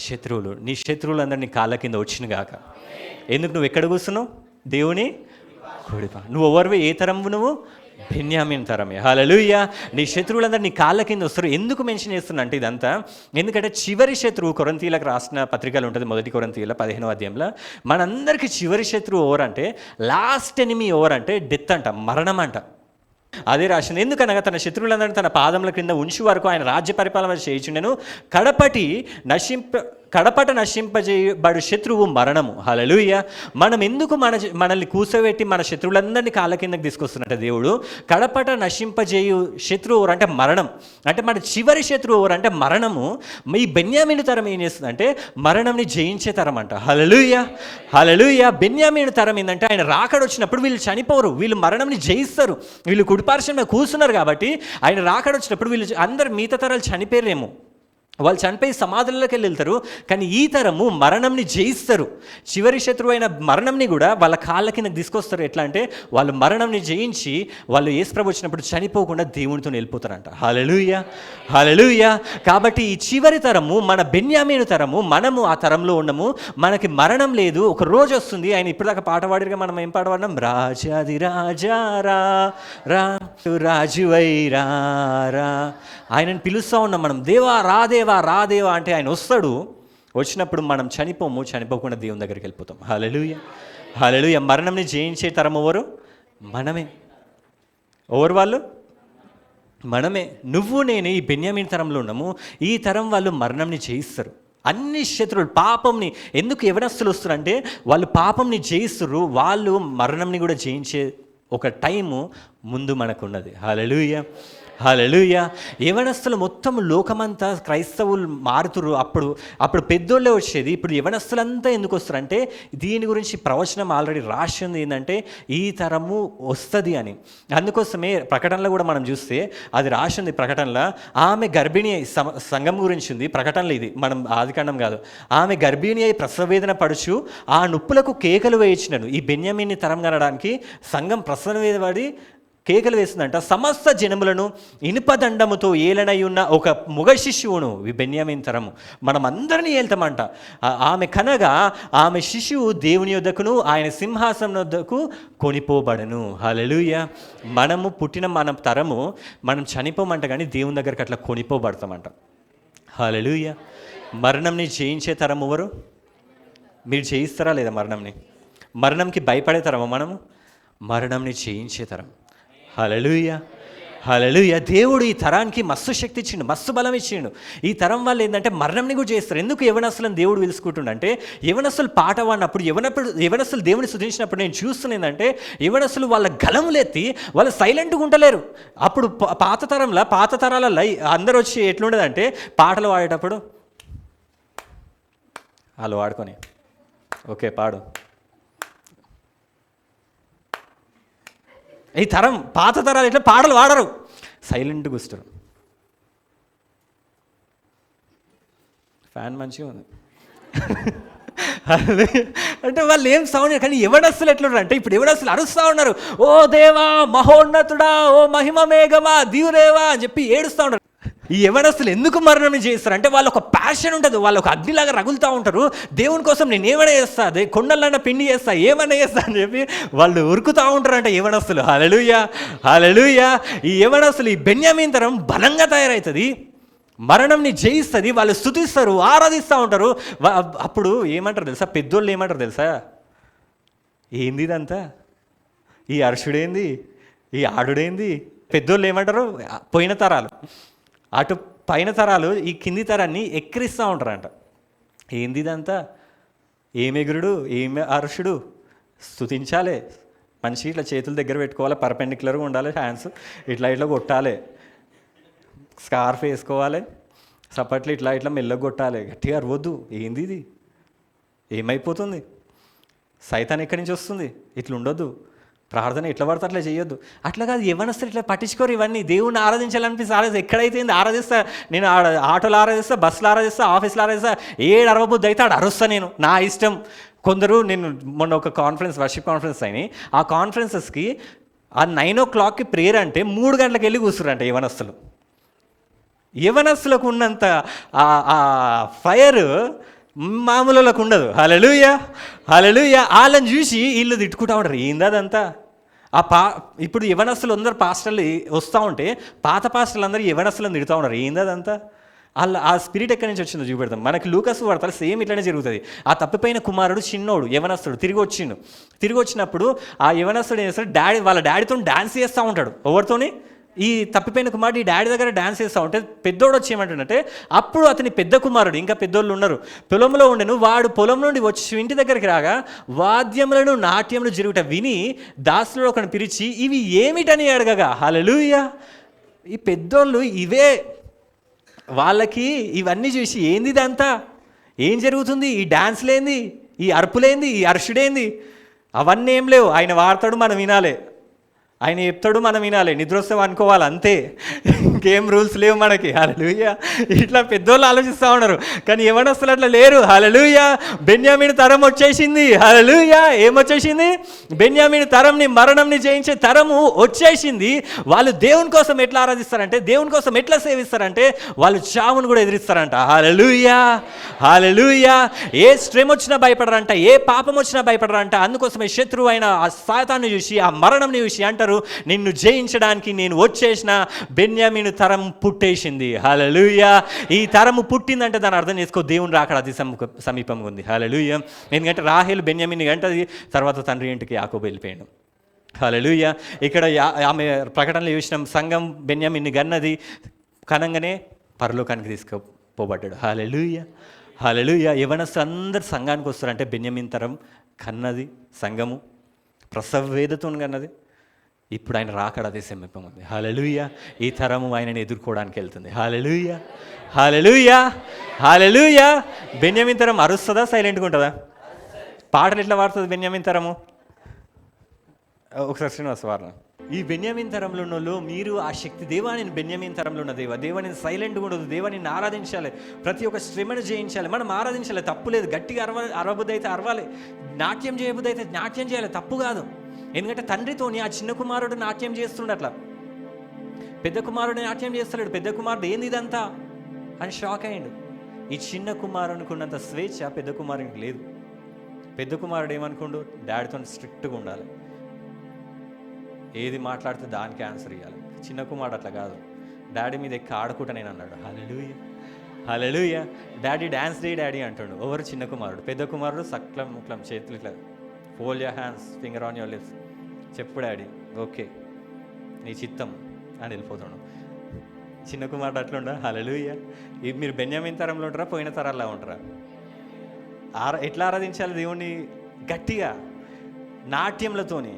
శత్రువులు. నీ శత్రువులందరూ నీ కాళ్ళ కింద వచ్చిన గాక. ఎందుకు నువ్వు ఎక్కడ కూర్చున్నావు? దేవుని కుడిపా. నువ్వు ఎవరివి? ఏ తరం నువ్వు? బెన్యామీన్ తరమే. హల్లెలూయా. నీ శత్రువులందరూ నీ కాళ్ళ కింద వస్తారు. ఎందుకు మెన్షన్ చేస్తున్నా అంటే ఇదంతా ఎందుకంటే చివరి శత్రువు కొరింథీయులకు రాసిన పత్రికలు ఉంటుంది, 1 కొరింథీయుల 15వ అధ్యాయంలో. మనందరికీ చివరి శత్రువు ఎవరంటే, లాస్ట్ ఎనిమీ ఎవరంటే డెత్ అంట, మరణం అంట. అదే రాసింది. ఎందుకనగా తన శత్రువులందరినీ తన పాదముల క్రింద ఉంచి వరకు ఆయన రాజ్య పరిపాలన చేయుచుండెను. కడపట నశింపజేయబడు శత్రువు మరణము. హల్లెలూయా. మనం ఎందుకు మనల్ని కూర్చోబెట్టి మన శత్రువులందరినీ కాళ్ళ కిందకి తీసుకొస్తున్నట్టే దేవుడు. కడపట నశింపజేయు శత్రువు ఎవరంటే మరణం. అంటే మన చివరి శత్రువు ఎవరంటే మరణము. ఈ బెన్యామీను తరం ఏం చేస్తుందంటే మరణంని జయించే తరం అంట. హల్లెలూయా. హల్లెలూయా. బెన్యామీను తరం ఏంటంటే ఆయన రాకడ వచ్చినప్పుడు వీళ్ళు చనిపోరు, వీళ్ళు మరణంని జయిస్తారు. వీళ్ళు కుడిపార్శ్వంలో కూర్చున్నారు కాబట్టి ఆయన రాకడ వచ్చినప్పుడు వీళ్ళు అందరు మిగతా తరాలు చనిపోయారేమో, వాళ్ళు చనిపోయి సమాధులలోకి వెళ్తారు. కానీ ఈ తరము మరణంని జయిస్తారు. చివరి శత్రువు అయిన మరణంని కూడా వాళ్ళ కాళ్ళ కింద తీసుకొస్తారు. ఎట్లా అంటే వాళ్ళు మరణంని జయించి వాళ్ళు యేసుప్రభు వచ్చినప్పుడు చనిపోకుండా దేవునితో వెళ్ళిపోతారంట. హల్లెలూయా. హల్లెలూయా. కాబట్టి ఈ చివరి తరము మన బెన్యామీను తరము. మనము ఆ తరంలో ఉన్నాము. మనకి మరణం లేదు. ఒక రోజు వస్తుంది. ఆయన ఇప్పటిదాకా పాట పాడిగా మనం ఏం పాట పాడినాం? రాజాది రాజా రా రా రాజువై రా రా. ఆయనను పిలుస్తూ ఉన్నాం మనం. దేవా రాదేవా రాదేవా అంటే ఆయన వస్తాడు. వచ్చినప్పుడు మనం చనిపోకుండా దేవుని దగ్గరికి వెళ్ళిపోతాం. హల్లెలూయా. హల్లెలూయా. మరణంని జయించే తరం ఎవరు? మనమే. ఎవరు వాళ్ళు? మనమే. నువ్వు నేను ఈ బెన్యామీన్ తరంలో ఉన్నాము. ఈ తరం వాళ్ళు మరణంని జయిస్తారు. అన్ని శత్రువులు పాపంని ఎందుకు యవనస్తులు వస్తారంటే వాళ్ళు పాపంని జయిస్తారు. వాళ్ళు మరణంని కూడా జయించే ఒక టైము ముందు మనకున్నది. హల్లెలూయా. హల్లెలూయా. యవనస్తులు మొత్తం లోకమంతా క్రైస్తవులు మారుతురు. అప్పుడు పెద్దోళ్ళే వచ్చేది. ఇప్పుడు యవనస్తులంతా ఎందుకు వస్తారంటే దీని గురించి ప్రవచనం ఆల్రెడీ రాసి ఉంది ఏంటంటే ఈ తరము వస్తుంది అని. అందుకోసమే ప్రకటనలో కూడా మనం చూస్తే అది రాసి ఉంది. ప్రకటనలో ఆమె గర్భిణి సంఘం గురించి ఉంది ప్రకటనలో. ఇది మనం ఆదికాండం కాదు. ఆమె గర్భిణి అయి ప్రసవవేదన పడుచు ఆ నొప్పులకు కేకలు వేయించినను. ఈ బెన్యామీన్ని తరం కనడానికి సంఘం ప్రసవవేదపడి కేకలు వేస్తుందంట. సమస్త జనములను ఇనుపదండముతో ఏలనై ఉన్న ఒక మగ శిశువును, ఈ బెన్యామీన్ తరము, మనం అందరినీ ఏల్తామంట. ఆమె కనగా ఆమె శిశువు దేవుని యొద్దకును ఆయన సింహాసనం వద్దకు కొనిపోబడను. హల్లెలూయా. మనము పుట్టిన మన తరము మనం చనిపోమంట కానీ దేవుని దగ్గరికి అట్లా కొనిపోబడతామంట. హల్లెలూయా. మరణంని జయించే తరం ఎవరు? మీరు జయిస్తారా లేదా మరణంని? మరణంకి భయపడే తరమా మనము? మరణంని జయించే తరం. హల్లెలూయా. హల్లెలూయా. దేవుడు ఈ తరానికి మస్తు శక్తి ఇచ్చిండు, మస్తు బలం ఇచ్చిండు. ఈ తరం వాళ్ళు ఏంటంటే మరణంని కూడా చేస్తారు. ఎందుకు యవనస్తులను దేవుడు పిలుచుకుంటుండంటే యవనస్తులు పాట పాడినప్పుడు యవనస్తులు దేవుని స్తుతించినప్పుడు నేను చూస్తున్నాను ఏంటంటే యవనస్తులు వాళ్ళ గలములెత్తి వాళ్ళు సైలెంట్గా ఉండలేరు. అప్పుడు పాత తరాలలో అందరూ వచ్చి ఎట్లుండదంటే పాటలు పాడేటప్పుడు వాళ్ళు వాడుకొని ఓకే పాడు. ఈ తరం పాత తరాలు ఇట్లా పాటలు పాడరు, సైలెంట్గా వస్తారు. ఫ్యాన్ మంచిగా ఉంది అంటే వాళ్ళు ఏం సౌండ్. కానీ యవనస్తులు ఎట్లున్నారు అంటే ఇప్పుడు యవనస్తులు అరుస్తూ ఉన్నారు, ఓ దేవా మహోన్నతుడా, ఓ మహిమ మేఘమా దీవుదేవా అని చెప్పి ఏడుస్తూ ఉన్నారు. ఈ యవనస్తులు ఎందుకు మరణం చేస్తారు అంటే వాళ్ళు ఒక ప్యాషన్ ఉంటుంది, వాళ్ళు ఒక అగ్నిలాగా రగులుతూ ఉంటారు. దేవుని కోసం నేను ఏమైనా చేస్తా, కొండలన్నా పిండి చేస్తా, ఏమైనా చేస్తా అని చెప్పి వాళ్ళు ఉరుకుతూ ఉంటారంట యవనస్తులు. హల్లెలూయా. హల్లెలూయా. ఈ యవనస్తులు ఈ బెన్యామీన్ తరం బలంగా తయారవుతుంది, మరణంని జయిస్తుంది. వాళ్ళు స్తుతిస్తారు, ఆరాధిస్తూ ఉంటారు. అప్పుడు ఏమంటారు తెలుసా? పెద్దోళ్ళు ఏమంటారు తెలుసా? ఏంది ఇదంతా, ఈ అర్షుడేంది, ఈ ఆడుడేంది? పెద్దోళ్ళు ఏమంటారు? పోయిన తరాలు అటు పైన తరాలు ఈ కింది తరాన్ని ఎక్కిరిస్తూ ఉంటారంట. ఏంది ఇదంతా, ఏం ఎగురుడు, ఏం అరుషుడు, స్తుతించాలి, మనిషి ఇట్లా చేతుల దగ్గర పెట్టుకోవాలి, పర్పెండిక్యులర్గా ఉండాలి, హ్యాండ్స్ ఇట్లా కొట్టాలి, స్కార్ఫ్ వేసుకోవాలి, సపట్లు ఇట్లా మెల్లగా కొట్టాలి, గట్టిగా అరవద్దు. ఏంది ఇది, ఏమైపోతుంది, సైతాన్ ఎక్కడి నుంచి వస్తుంది, ఇట్లా ఉండొద్దు, ప్రార్థన ఎట్లా పడితే అట్లా చేయొద్దు. అట్లా కాదు, యవనస్తులు ఇట్లా పట్టించుకోరు. ఇవన్నీ దేవుణ్ణి ఆరాధించాలనిపిస్తే ఎక్కడైతే ఆరాధిస్తా నేను, ఆటోలో ఆరాధిస్తా, బస్సులో ఆరాధిస్తా, ఆఫీస్లో ఆరాధిస్తా, ఏడు అరవబుద్ధి అయితే ఆడ అరుస్తా నేను, నా ఇష్టం. కొందరు నేను మొన్న ఒక వర్షిప్ కాన్ఫరెన్స్ అయినాయి, ఆ కాన్ఫరెన్సెస్కి ఆ 9 o'clockకి ప్రేయర్ అంటే 3 గంటలకు వెళ్ళి కూర్చురంట యవనస్తులు. యవనస్తులకు ఉన్నంత ఫైర్ మామూలులకు ఉండదు. హల్లెలూయా. హల్లెలూయా. వాళ్ళని చూసి వీళ్ళు తిట్టుకుంటూ ఉంటారు, ఏంది అదంతా. ఇప్పుడు యవనస్తులు అందరు పాస్టర్లు వస్తూ ఉంటే పాత పాస్టర్లు అందరూ యవనస్తులను తిడుతూ ఉన్నారు, ఏంది అదంతా. ఆ స్పిరిట్ ఎక్కడి నుంచి వచ్చిందో చూపెడతాం. మనకి లూకాసు వార్తలు సేమ్ ఇట్లనే జరుగుతుంది. ఆ తప్పిపోయిన కుమారుడు చిన్నోడు యవనస్తుడు తిరిగి వచ్చినప్పుడు ఆ యవనస్తుడు ఏం చేస్తాడు, వాళ్ళ డాడీతో డాన్స్ చేస్తూ ఉంటాడు. ఎవరితోని? ఈ తప్పిపోయిన కుమారుడు ఈ డాడీ దగ్గర డాన్స్ చేస్తూ ఉంటే పెద్దోడు వచ్చి ఏమంటుందంటే, అప్పుడు అతని పెద్ద కుమారుడు, ఇంకా పెద్దోళ్ళు ఉన్నారు, పొలంలో ఉండెను. వాడు పొలం నుండి వచ్చి ఇంటి దగ్గరికి రాగా వాద్యములను నాట్యములు జరుగుట విని దాసులు ఒకని పిలిచి ఇవి ఏమిటని అడగగా. హల్లెలూయా. ఈ పెద్దోళ్ళు ఇవే, వాళ్ళకి ఇవన్నీ చూసి ఏంది ఇదంతా, ఏం జరుగుతుంది, ఈ డాన్స్లేంది, ఈ అరుపులేంది, ఈ అర్షుడేంది, అవన్నీ ఏం లేవు. ఆయన వాడతాడు, మనం వినాలి, ఆయన చెప్తాడు, మనం వినాలి, నిద్ర వస్తే అనుకోవాలి, అంతే, ఇంకేం రూల్స్ లేవు మనకి. హల్లెలూయా. ఇట్లా పెద్దోళ్ళు ఆలోచిస్తూ ఉన్నారు, కానీ యవనస్తులు అట్లా లేరు. హల్లెలూయా. బెన్యామీను తరం వచ్చేసింది. హల్లెలూయా. ఏమొచ్చేసింది? బెన్యామీను తరంని, మరణంని జయించే తరము వచ్చేసింది. వాళ్ళు దేవుని కోసం ఎట్లా ఆరాధిస్తారంటే, దేవుని కోసం ఎట్లా సేవిస్తారంటే వాళ్ళు చావును కూడా ఎదిరిస్తారంట. హల్లెలూయా. హల్లెలూయా. ఏ శ్రమ వచ్చినా భయపడరంట, ఏ పాపం వచ్చినా భయపడరంట. అందుకోసమే శత్రువు అయిన ఆ సాతాన్ని చూసి, ఆ మరణంని చూసి అంటారు, నిన్ను జయించడానికి నేను వచ్చేసిన. బెన్యామీను తరం పుట్టేసింది. హల్లెలూయా. ఈ తరము పుట్టిందంటే దాన్ని అర్థం చేసుకో, దేవుని రాకడ అతి సమీపంగా ఉంది. హల్లెలూయా. ఎందుకంటే రాహేలు బెన్యామీన్ని గంటది, తర్వాత తండ్రి ఇంటికి యాకోబు వెళ్ళిపోయాడు. హల్లెలూయా. ఇక్కడ ఆమె ప్రకటనలో చూసినాం, సంఘం బెన్యామీన్ని గన్నది, కనంగానే పరలోకానికి తీసుకుపోబడ్డాడు. హల్లెలూయా. హల్లెలూయా. యవనస్తులు అందరు సంఘానికి వస్తారంటే బెన్యామీన్ తరం కన్నది సంఘము, ప్రసవ వేదతో కన్నది. ఇప్పుడు ఆయన రాకడ అదే సమీపం ఉంది. హల్లెలూయా. ఈ తరము ఆయనని ఎదుర్కోవడానికి వెళ్తుంది. హల్లెలూయా, హల్లెలూయా, హల్లెలూయా. బెన్యామీన్ తరం అరుస్తుందా, సైలెంట్గా ఉంటుందా? పాటలు ఎట్లా పాడుతుంది బెన్యామీన్ తరము? ఒకసారి శ్రీనివాస్ వారు. ఈ బెన్యామీన్ తరంలో ఉన్న వాళ్ళు, మీరు ఆ శక్తి దేవా, నేను బెన్యామీన్ తరంలో ఉన్న దేవా నేను సైలెంట్గా ఉండదు, దేవా నిన్ను ఆరాధించాలి, ప్రతి ఒక్క శ్రమను జయించాలి, మనం ఆరాధించాలి, తప్పు లేదు. గట్టిగా అరవబుద్ధి అయితే అరవాలి, నాట్యం చేయబుద్ధి అయితే నాట్యం చేయాలి, తప్పు కాదు. ఎందుకంటే తండ్రితోని ఆ చిన్న కుమారుడు నాట్యం చేస్తుండ, అట్లా పెద్ద కుమారుడు నాట్యం చేస్తున్నాడు. పెద్ద కుమారుడు ఏంది ఇదంతా అని షాక్ అయ్యాడు. ఈ చిన్న కుమారునికి ఉన్నంత స్వేచ్ఛ పెద్ద కుమారునికి లేదు. పెద్ద కుమారుడు ఏమనుకోండు, డాడీతో స్ట్రిక్ట్గా ఉండాలి, ఏది మాట్లాడితే దానికి ఆన్సర్ ఇవ్వాలి. చిన్న కుమారుడు అట్లా కాదు, డాడీ మీద ఎక్కి ఆడుకుంటా నేను అన్నాడు. హల్లెలూయా, హల్లెలూయా. డాడీ డ్యాన్స్ డే డాడీ అంటాడు. ఎవరు? చిన్న కుమారుడు. పెద్ద కుమారుడు సక్లం ముక్లం చేతులు ఇట్లా, fold your hands, finger on your lips, చెప్పు డాడీ, ఓకే నీ చిత్తం అని వెళ్ళిపోతాడు. చిన్న కుమారుడు అట్లా ఉండరా? హల్లెలూయా. మీరు బెన్యామీన్ తరంలో ఉంటారా, పోయిన తరాల్లో ఉంటారా? ఎట్లా ఆరాధించాలి దేవుణ్ణి? గట్టిగా నాట్యములతోని.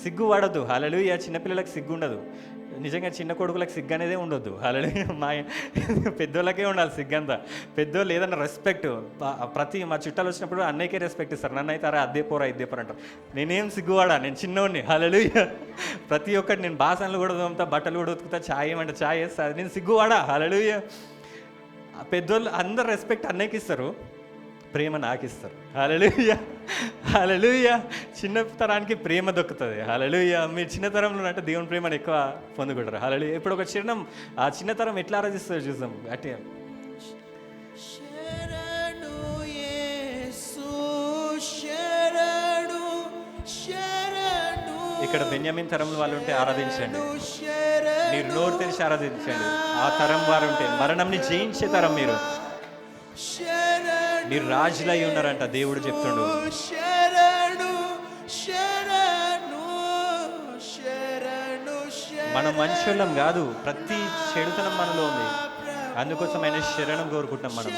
సిగ్గు పడద్దు. హల్లెలూయా. చిన్నపిల్లలకు సిగ్గు ఉండదు. నిజంగా చిన్న కొడుకులకు సిగ్గు అనేదే ఉండొద్దు. హల్లెలూయా. పెద్దోళ్ళకే ఉండాలి సిగ్గంతా. పెద్దోళ్ళు ఏదన్నా రెస్పెక్ట్, మా చుట్టాలు వచ్చినప్పుడు అన్నయ్యకే రెస్పెక్ట్ ఇస్తారు. నన్ను అయితే అదే పోరా ఇదే పోరా అంటారు. నేనేం సిగ్గువాడా, నేను చిన్నోడిని. హల్లెలూయా. ప్రతి ఒక్కటి నేను బాసనలు కూడా తోముతా, బట్టలు కూడా ఉతుకుతా, ఛాయ్ ఏమంటే ఛాయ్ వేస్తా, నేను సిగ్గువాడా. హల్లెలూయా. పెద్దోళ్ళు అందరు రెస్పెక్ట్ అన్నయ్యకి ఇస్తారు, ప్రేమ నాకు ఇస్తారు. హల్లెలూయా, హల్లెలూయా. చిన్న తరానికి ప్రేమ దొక్కుతుంది. హల్లెలూయా. మీరు చిన్నతరంలో అంటే దేవుని ప్రేమను ఎక్కువ పొందుకుంటారు. హల్లెలూయా. ఇప్పుడు ఒక చిరణం, ఆ చిన్నతరం ఎట్లా ఆరాధిస్తారు చూసాం. అంటే ఇక్కడ బెన్యామీన్ తరంలో వాళ్ళు ఉంటే ఆరాధించండి, మీరు నోరు తెరిచి ఆరాధించండి. ఆ తరం వారు ఉంటే మరణంని జయించే తరం మీరు. మీరు రాజులై ఉన్నారంట, దేవుడు చెప్తుండు. మనం మనుషులం కాదు, ప్రతి చెడుతనం మనలో ఉంది. అందుకోసం ఆయన శరణం కోరుకుంటాం మనం.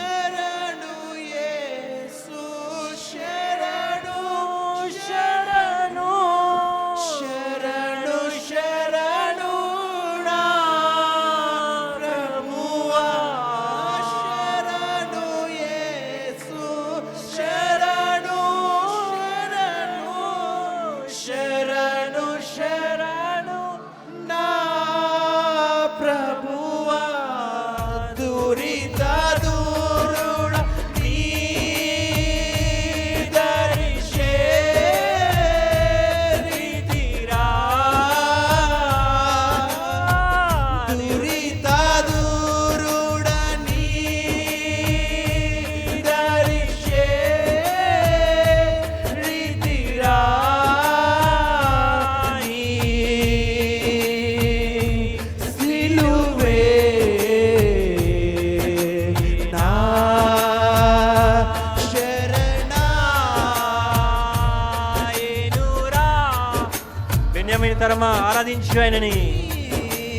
తరమా ఆరాధించు ఆయనని.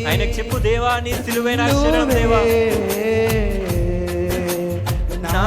ఆయనకు చెప్పు, దేవా నీ సిలువైన శరణం దేవా. నా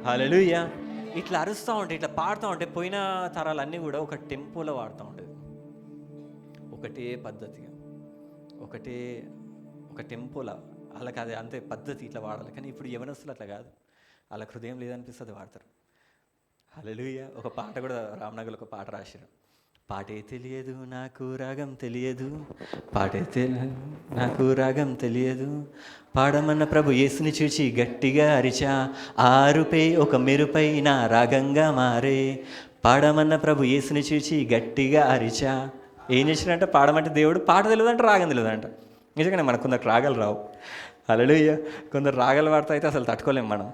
హల్లెలూయా. ఇట్లా అరుస్తూ ఉంటే, ఇట్లా పాడుతూ ఉంటే, పోయిన తరాలన్నీ కూడా ఒక టెంపోలో వాడుతూ ఉండేది. ఒకటే పద్ధతిగా, ఒక టెంపోలా వాళ్ళకి అది అంతే పద్ధతి, ఇట్లా వాడాలి. కానీ ఇప్పుడు యవనస్తులు అట్లా కాదు, వాళ్ళకి హృదయం లేదనిపిస్తుంది వాడతారు. హల్లెలూయా. ఒక పాట కూడా రామ్నగర్లో ఒక పాట రాశారు. పాటే తెలియదు నాకు రాగం తెలియదు, పాటే తెలియదు నాకు రాగం తెలియదు, పాడమన్న ప్రభు యేసుని చూచి గట్టిగా అరిచా, ఆరుపై ఒక మెరుపై నా రాగంగా మారే. పాడమన్న ప్రభు యేసుని చూచి గట్టిగా అరిచా. ఏం చేసినట్ట? పాడమంటే దేవుడు పాట తెలియదంట, రాగం తెలియదంట. నిజంగానే మనకు కొందరు రాగాలు రావు. హల్లెలూయా. కొందరు రాగాలు వాడితే అయితే అసలు తట్టుకోలేము మనం.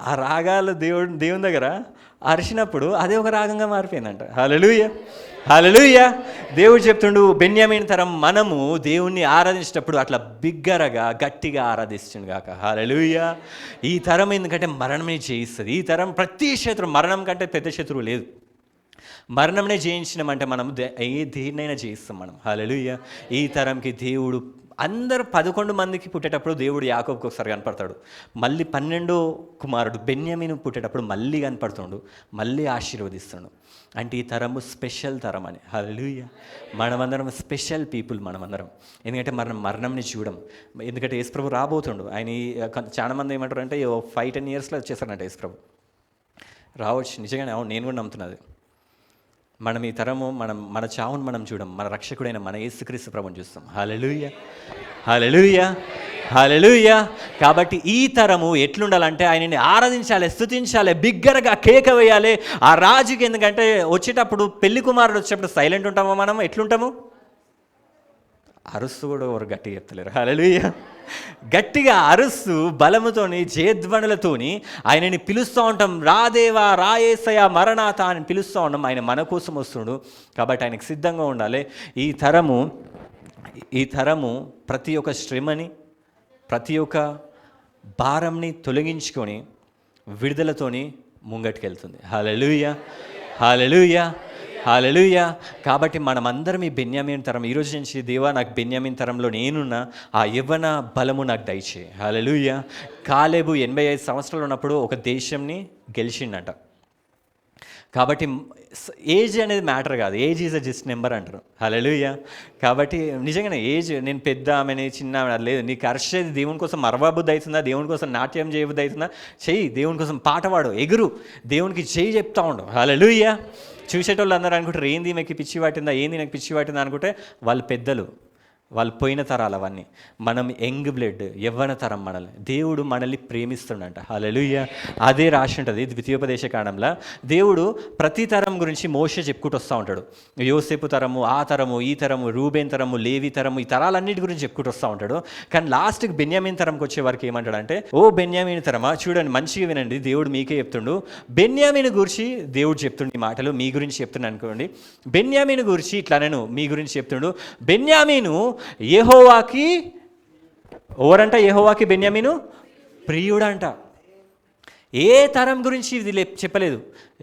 ఆ రాగాలు దేవుని దగ్గర అరిచినప్పుడు అదే ఒక రాగంగా మారిపోయిందంట. హల్లెలూయా, హల్లెలూయా. దేవుడు చెప్తుండు, బెన్యామీన్ తరం మనము దేవుణ్ణి ఆరాధించేటప్పుడు అట్లా బిగ్గరగా గట్టిగా ఆరాధిస్తుంది కాక. హల్లెలూయా. ఈ తరం ఎందుకంటే మరణమే జయిస్తుంది. ఈ తరం ప్రతి శత్రువు, మరణం కంటే పెద్ద శత్రువు లేదు. మరణంనే జయించినామంటే మనం దేన్నైనా జయిస్తాం మనం. హల్లెలూయా. ఈ తరంకి దేవుడు అందరు 11 మందికి పుట్టేటప్పుడు దేవుడు యాకోబుకి ఒకసారి కనపడతాడు. మళ్ళీ 12వ కుమారుడు బెన్యామీను పుట్టేటప్పుడు మళ్ళీ కనపడుతుండు, మళ్ళీ ఆశీర్వదిస్తుండు. అంటే ఈ తరము స్పెషల్ తరం అని. హల్లెలూయా. మనమందరం స్పెషల్ పీపుల్ మనమందరం. ఎందుకంటే మనం మరణంని చూడం. ఎందుకంటే యేసుప్రభు రాబోతుండు. ఆయన చాలా మంది ఏమంటారు అంటే 5-10 ఇయర్స్లో వచ్చేసారంట యేసుప్రభు. రావచ్చు, నిజంగానే. అవును, నేను కూడా నమ్ముతున్నది. మనం ఈ తరము మన చావును మనం చూడం, మన రక్షకుడైన మన యేసుక్రీస్తు ప్రభువుని చూస్తాం. హల్లెలూయా, హల్లెలూయా, హల్లెలూయా. కాబట్టి ఈ తరము ఎట్లుండాలంటే ఆయనని ఆరాధించాలి, స్తుతించాలి, బిగ్గరగా కేక వేయాలి. ఆ రాజుకి ఎందుకంటే వచ్చేటప్పుడు పెళ్లి కుమారుడు వచ్చేటప్పుడు సైలెంట్ ఉంటామో మనం ఎట్లుంటాము? అరుస్తూ కూడా ఎవరు గట్టిగా చెప్తలేరు. హల్లెలూయా. గట్టిగా అరుస్తూ బలముతోని జయధ్వనులతోని ఆయనని పిలుస్తూ ఉంటాం. రాదేవా, రాయేసయ, మరణాత అని పిలుస్తూ ఉంటాం. ఆయన మన కోసం వస్తుడు కాబట్టి ఆయనకు సిద్ధంగా ఉండాలి. ఈ తరము ప్రతి ఒక్క శ్రమని, ప్రతి ఒక్క భారంని తొలగించుకొని విడుదలతోని ముంగటికెళ్తుంది. హల్లెలూయా, హల్లెలూయా, హల్లెలూయా. కాబట్టి మనమందరం ఈ బెన్యామీన్ తరం ఈరోజు నుంచి, దేవా నాకు బెన్యామీన్ తరంలో నేనున్న ఆ యవ్వన బలము నాకు దయచేయి. హల్లెలూయా. కాలేబు 85 సంవత్సరాలు ఉన్నప్పుడు ఒక దేశంని గెలిచిండట. కాబట్టి ఏజ్ అనేది మ్యాటర్ కాదు, age is a just number అంటారు. హల్లెలూయా. కాబట్టి నిజంగానే ఏజ్, నేను పెద్ద ఆమెని చిన్న ఆమె లేదు. నీకు అరిచేది దేవుని కోసం మరవబుద్ధి అవుతుందా, దేవుని కోసం నాట్యం చేయబుద్ధి అవుతుందా, చెయ్యి. దేవుని కోసం పాట పాడు, ఎగురు, దేవునికి చెయ్యి చెప్తా ఉండు. హల్లెలూయా. చూసేటోళ్ళు అందరూ అనుకుంటారు, ఏంది ఈమెకి పిచ్చి పట్టిందా, ఏంది నాకు పిచ్చి పట్టిందా అనుకుంటే వాళ్ళు పెద్దలు, వాళ్ళు పోయిన తరాలు అవన్నీ. మనం యంగ్ బ్లడ్, యవ్వన తరం. దేవుడు మనల్ని ప్రేమిస్తుండంట. హల్లెలూయా. అదే రాసి ఉంటుంది ద్వితీయోపదేశ కాండంలో. దేవుడు ప్రతి తరం గురించి మోషే చెప్పుకుంటూ వస్తూ ఉంటాడు. యోసేపు తరము, ఆ తరము, ఈ తరము, రూబేన్ తరము, లేవి తరము, ఈ తరాలన్నిటి గురించి చెప్పుకుంటూ వస్తూ ఉంటాడు. కానీ లాస్ట్కి బెన్యామీన్ తరంకి వచ్చే వారికి ఏమంటాడంటే, ఓ బెన్యామీన్ తరమా, చూడండి మంచిగా వినండి, దేవుడు మీకే చెప్తుండు. బెన్యామీన్ గురించి దేవుడు చెప్తుండు ఈ మాటలు, మీ గురించి చెప్తున్నాను అనుకోండి. బెన్యామీన్ గురించి ఇట్లా నేను మీ గురించి చెప్తుండు. బెన్యామీను యెహోవాకి ఎవరంట? యెహోవాకి బెన్యామీను ప్రియుడంట. ఏ తరం గురించి ఇది చెప్పలేదు.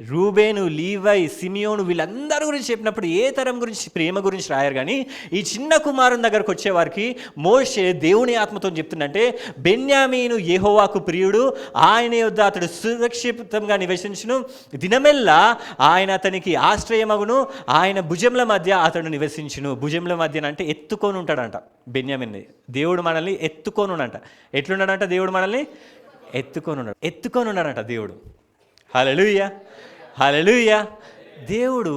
రూబేను, లీవై, సిమియోను వీళ్ళందరి గురించి చెప్పినప్పుడు ఏ తరం గురించి, ప్రేమ గురించి రాయారు. కానీ ఈ చిన్న కుమారుని దగ్గరకు వచ్చేవారికి మోషే దేవుని ఆత్మతో చెప్తుందంటే, బెన్యామీను యెహోవాకు ప్రియుడు, ఆయన యొద్ద అతడు సురక్షితంగా నివసించును, దినమెల్లా ఆయన అతనికి ఆశ్రయమగును, ఆయన భుజంల మధ్య అతడు నివసించును. భుజంల మధ్య అంటే ఎత్తుకొని ఉంటాడంట బెన్యామీన్ని. దేవుడు మనల్ని ఎత్తుకొని ఉన్నాడంట. ఎట్లున్నాడంట దేవుడు మనల్ని? ఎత్తుకొని ఉన్నాడంట దేవుడు. హల్లెలూయా, హల్లెలూయా. దేవుడు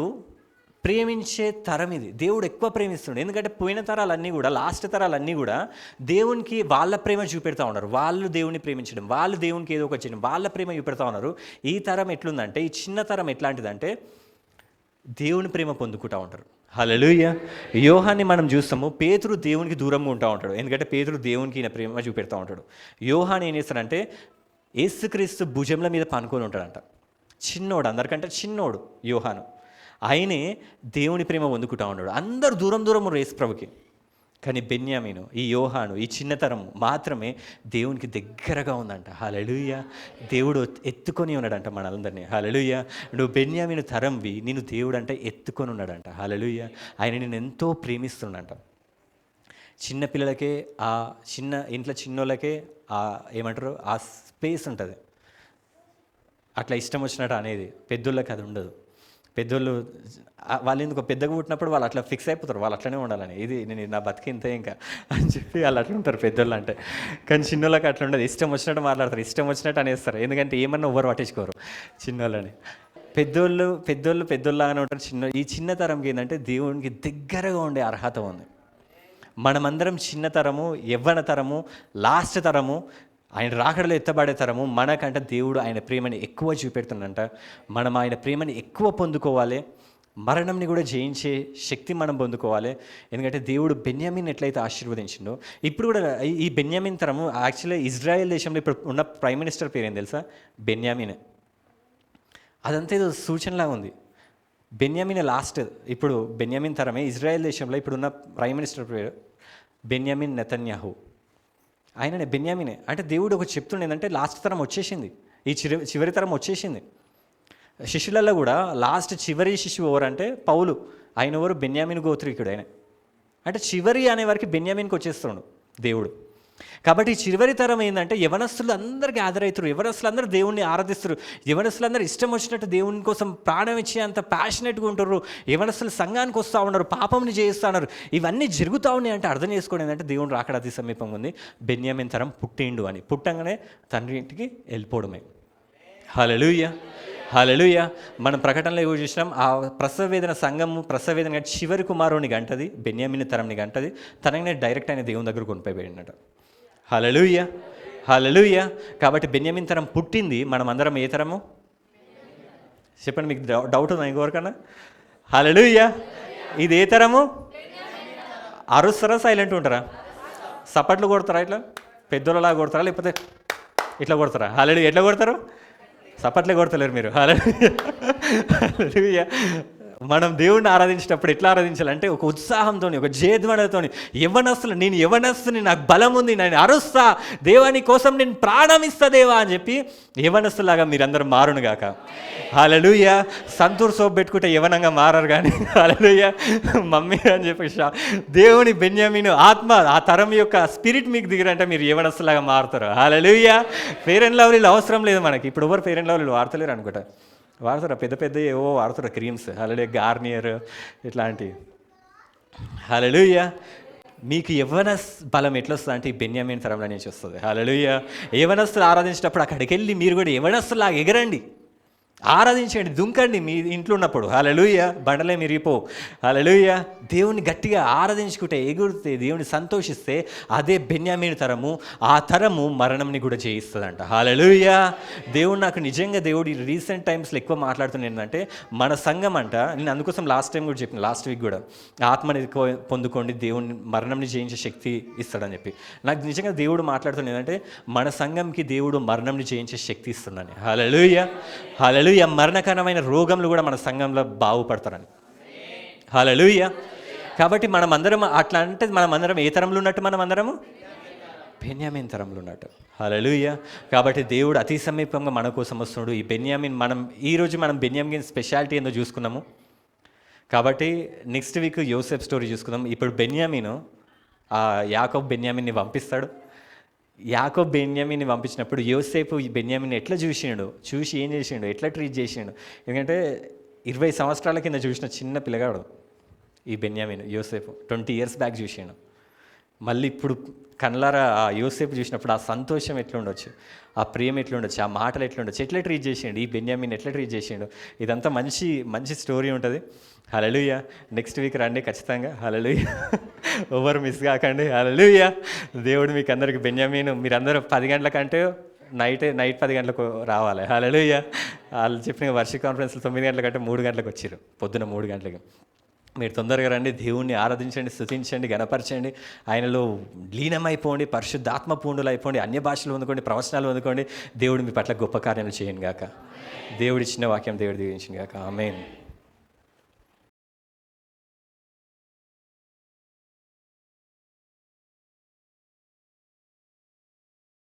ప్రేమించే తరం ఇది. దేవుడు ఎక్కువ ప్రేమిస్తున్నాడు. ఎందుకంటే పోయిన తరాలన్నీ కూడా, లాస్ట్ తరాలన్నీ కూడా దేవునికి వాళ్ళ ప్రేమ చూపెడతా ఉన్నారు. వాళ్ళు దేవుని ప్రేమించడం, వాళ్ళు దేవునికి ఏదో ఒకటి చేయడం, వాళ్ళ ప్రేమ చూపెడతా ఉన్నారు. ఈ తరం ఎట్లుందంటే, ఈ చిన్న తరం ఎట్లాంటిదంటే దేవుని ప్రేమ పొందుకుంటూ ఉంటారు. హల్లెలూయా. యోహాన్ని మనం చూస్తాము, పేతురు దేవునికి దూరంగా ఉంటా ఉంటాడు. ఎందుకంటే పేతురు దేవునికి ఈయన ప్రేమ చూపెడతా ఉంటాడు. యోహాన్ ఏం చేస్తాడంటే యేసుక్రీస్తు భుజంల మీద పనుకొని ఉంటాడంట. చిన్నోడు, అందరికంటే చిన్నోడు యోహాను. ఆయనే దేవుని ప్రేమ పొందుకుంటా ఉన్నాడు. అందరూ దూరం దూరం యేసుప్రభుకి. కానీ బెన్యామీను, ఈ యోహాను, ఈ చిన్నతరం మాత్రమే దేవునికి దగ్గరగా ఉందంట. హల్లెలూయా. దేవుడు ఎత్తుకొని ఉన్నాడంట మనందరినీ. హల్లెలూయా. నువ్వు బెన్యామీను తరంవి, నేను దేవుడు అంటే ఎత్తుకొని ఉన్నాడంట. హల్లెలూయా. ఆయన నేను ఎంతో ప్రేమిస్తున్నాడంట. చిన్నపిల్లలకే, ఆ చిన్న ఇంట్లో చిన్నోళ్ళకే ఏమంటారు, ఆ స్పేస్ ఉంటుంది. అట్లా ఇష్టం వచ్చినట్టు అనేది, పెద్దోళ్ళకి అది ఉండదు. పెద్దోళ్ళు వాళ్ళు ఎందుకో పెద్దగా పుట్టినప్పుడు వాళ్ళు అట్లా ఫిక్స్ అయిపోతారు, వాళ్ళు అట్లనే ఉండాలని, ఇది నేను నా బతికి ఇంతే ఇంకా అని చెప్పి వాళ్ళు అట్లా ఉంటారు పెద్దోళ్ళు అంటే. కానీ చిన్నోళ్ళకి అట్లా ఉండదు, ఇష్టం వచ్చినట్టు మాట్లాడతారు, ఇష్టం వచ్చినట్టు అనేస్తారు, ఎందుకంటే ఏమన్నా ఎవ్వరు పట్టించుకోరు చిన్నోళ్ళని. పెద్దోళ్ళలాగానే ఉంటారు. ఈ చిన్న తరంకి ఏంటంటే దేవునికి దగ్గరగా ఉండే అర్హత ఉంది. మనమందరం చిన్న తరము, యవ్వన తరము, లాస్ట్ తరము, ఆయన రాకడలో ఎత్తబడే తరము. మనకంటే దేవుడు ఆయన ప్రేమని ఎక్కువ చూపెడుతుందంట. మనం ఆయన ప్రేమని ఎక్కువ పొందుకోవాలి, మరణంని కూడా జయించే శక్తి మనం పొందుకోవాలి. ఎందుకంటే దేవుడు బెన్యామిన్ ఎట్లయితే ఆశీర్వదించిండో, ఇప్పుడు కూడా ఈ బెన్యామిన్ తరము యాక్చువల్లీ ఇజ్రాయెల్ దేశంలో ఇప్పుడు ఉన్న ప్రైమ్ మినిస్టర్ పేరు ఏం తెలుసా? బెన్యామిన్. అదంతా ఏదో సూచనలా ఉంది. బెన్యామిన్ లాస్ట్, ఇప్పుడు బెన్యామిన్ తరమే ఇజ్రాయెల్ దేశంలో ఇప్పుడున్న ప్రైమ్ మినిస్టర్ పేరు బెన్యామిన్ నెతన్యాహు. ఆయననే బెన్యామినే. అంటే దేవుడు ఒక చెప్తుండే ఏంటంటే లాస్ట్ తరం వచ్చేసింది, ఈ చివరి తరం వచ్చేసింది. శిష్యులలో కూడా లాస్ట్ చివరి శిష్యువు ఎవరంటే పౌలు. ఆయన ఎవరు? బెన్యామిన్ గోత్రీకుడు ఆయన. అంటే చివరి అనే వారికి బెన్యామిన్కి వచ్చేస్తున్నాడు దేవుడు. కాబట్టి చివరి తరం ఏంటంటే యవనస్తులు అందరూ గ్యాదర్ అవుతారు, యవనస్తులు అందరూ దేవుణ్ణి ఆరాధిస్తారు, యవనస్తులు అందరూ ఇష్టం వచ్చినట్టు దేవుని కోసం ప్రాణం ఇచ్చే అంత ప్యాషనెట్గా ఉంటారు, యవనస్తులు సంఘానికి వస్తూ ఉన్నారు, పాపంని చేస్తూ ఉన్నారు. ఇవన్నీ జరుగుతూ ఉన్నాయి అంటే అర్థం చేసుకోండి ఏంటంటే దేవుని రాకడ అతి సమీపంగా ఉంది. బెన్యామిన్ తరం పుట్టిండు అని, పుట్టంగానే తండ్రి ఇంటికి వెళ్ళిపోవడమే. హల్లెలూయా, హల్లెలూయా. మనం ప్రకటనలో ఏవో చూసినాం, ఆ ప్రసవ వేదన సంఘము ప్రసవ వేదన చివరి కుమారుని గంటది, బెన్యామిన్ తరంని గంటది, తననే డైరెక్ట్ అయిన దేవుని దగ్గర కొనిపోయిపోయినట. హల్లెలూయా, హల్లెలూయా. కాబట్టి బెన్యామిన్ తరం పుట్టింది, మనం అందరం ఏ తరము చెప్పండి? మీకు డౌట్ ఉందా ఇంకొకరికన్నా? హల్లెలూయా. ఇది ఏ తరము? అరుస్తారా, సైలెంట్ ఉంటారా, సపట్లు కొడతారా, ఇట్లా పెద్దోళ్ళలాగా కొడతారా, లేకపోతే ఇట్లా కొడతారా? హల్లెలూయా. ఎట్లా కొడతారు? సపట్లే కొడతలేరు మీరు. హల్లెలూయా. మనం దేవుడిని ఆరాధించేటప్పుడు ఎట్లా ఆరాధించాలంటే ఒక ఉత్సాహంతో, ఒక జేద్మడతో, నేను యవనస్తుని, నాకు బలం ఉంది, నేను అరుస్తా, దేవాని కోసం నేను ప్రాణం ఇస్తా దేవా అని చెప్పి యవనస్తులాగా మీరందరూ మారునుగాక. హల్లెలూయా. సంతూర్ సోప్ పెట్టుకుంటే యవనంగా మారరు కానీ హల్లెలూయా మమ్మీ అని చెప్పి దేవుని బెన్యామిన్ ఆత్మ, ఆ తరం యొక్క స్పిరిట్ మీకు దిగిరంటే మీరు యవనస్తులాగా మారుతారు. హల్లెలూయా. ఫెయిర్ అండ్ లవ్లీలు అవసరం లేదు మనకి. ఇప్పుడు ఎవరు ఫెయిర్ అండ్ లవ్లీలు వాడతలేరు అనుకుంటా, వాడుతారా? పెద్ద పెద్ద ఏవో వాడుతారా క్రీమ్స్, హల్లెలూయా, గార్నియర్ ఇట్లాంటివి. హల్లెలూయా. మీకు యవ్వన బలం ఎట్లా వస్తుంది అంటే ఈ బెన్యామిన్ తరంలో నుంచి వస్తుంది. హల్లెలూయా. యవ్వనస్తులు ఆరాధించేటప్పుడు అక్కడికి వెళ్ళి మీరు కూడా యవ్వనస్తులాగా ఎగరండి, ఆరాధించండి, దుంకండి మీ ఇంట్లో ఉన్నప్పుడు. హల్లెలూయా. బండలే మిరిగిపో. హల్లెలూయా. దేవుని గట్టిగా ఆరాధించుకుంటే, ఎగురితే, దేవుని సంతోషిస్తే అదే బెన్యామిన్ తరము. ఆ తరము మరణంని కూడా జయిస్తుందంట. హల్లెలూయా. దేవుడు నాకు నిజంగా దేవుడు రీసెంట్ టైమ్స్లో ఎక్కువ మాట్లాడుతున్నా ఏంటంటే మన సంఘం అంట, నేను అందుకోసం లాస్ట్ టైం కూడా చెప్పిన, లాస్ట్ వీక్ కూడా ఆత్మని ఎక్కువ పొందుకోండి, దేవుని మరణంని జయించే శక్తి ఇస్తాడని చెప్పి. నాకు నిజంగా దేవుడు మాట్లాడుతున్నా ఏంటంటే మన సంఘంకి దేవుడు మరణంని జయించే శక్తి ఇస్తున్నాను. హల్లెలూయా, హల్లెలూయా. మరణకరమైన రోగంలో కూడా మన సంఘంలో బాగుపడతారని. హల్లెలూయా. కాబట్టి మనం అందరం అట్లా అంటే మనం అందరం ఏ తరంలో ఉన్నట్టు? మనం అందరము బెన్యామిన్ తరంలో ఉన్నట్టు. హల్లెలూయా. కాబట్టి దేవుడు అతి సమీపంగా మన కోసం వస్తున్నాడు. ఈ బెన్యామిన్ ఈరోజు మనం బెన్యామిన్ స్పెషాలిటీ ఏందో చూసుకున్నాము. కాబట్టి నెక్స్ట్ వీక్ యోసేఫ్ స్టోరీ చూసుకుందాం. ఇప్పుడు బెన్యామిన్ యాకోబు బెన్యామిన్ని పంపిస్తాడు. యాకోబు బెన్యామిన్ని పంపించినప్పుడు యోసేపు ఈ బెన్యామిన్ని ఎట్లా చూసి ఏం చేసిండు, ఎట్లా ట్రీట్ చేసిండు. ఎందుకంటే 20 సంవత్సరాల కింద చూసిన చిన్న పిల్లగాడు ఈ బెన్యామిన్. యోసేపు 20 years బ్యాక్ చూసిండు. మళ్ళీ ఇప్పుడు కళ్ళారా ఆ యోసేపు చూసినప్పుడు ఆ సంతోషం ఎట్లుండొచ్చు, ఆ ప్రేమ ఎట్లుండొచ్చు, ఆ మాటలు ఎట్లుండొచ్చు, ఎట్లా ట్రీట్ చేసిండు, ఈ బెన్యామిన్ ఎట్లా ట్రీట్ చేసిండు, ఇదంతా మంచి మంచి స్టోరీ ఉంటుంది. హల్లెలూయా. నెక్స్ట్ వీక్ రండి ఖచ్చితంగా. హల్లెలూయా. ఎవరు మిస్ కాకండి. హల్లెలూయా. దేవుడు మీకు అందరికి బెన్యామిన్, మీరందరూ 10 గంటల కంటే నైట్ 10 గంటలకు రావాలి. హల్లెలూయా. వాళ్ళు చెప్పిన వర్షిప్ కాన్ఫరెన్స్లో 9 గంటల కంటే 3 గంటలకు వచ్చిర్రు, పొద్దున 3 గంటలకి. మీరు తొందరగా రండి, దేవుణ్ణి ఆరాధించండి, స్తుతించండి, గణపరచండి, ఆయనలో లీనమైపోండి, పరిశుద్ధాత్మ పూండులు అయిపోండి, అన్య భాషలు పొందుకోండి, ప్రవచనాలు పొందుకోండి. దేవుడు మీ పట్ల గొప్ప కార్యాలు చేయను గాక. దేవుడి చిన్న వాక్యం దేవుడు దీవించిన గాక. ఆమేన్.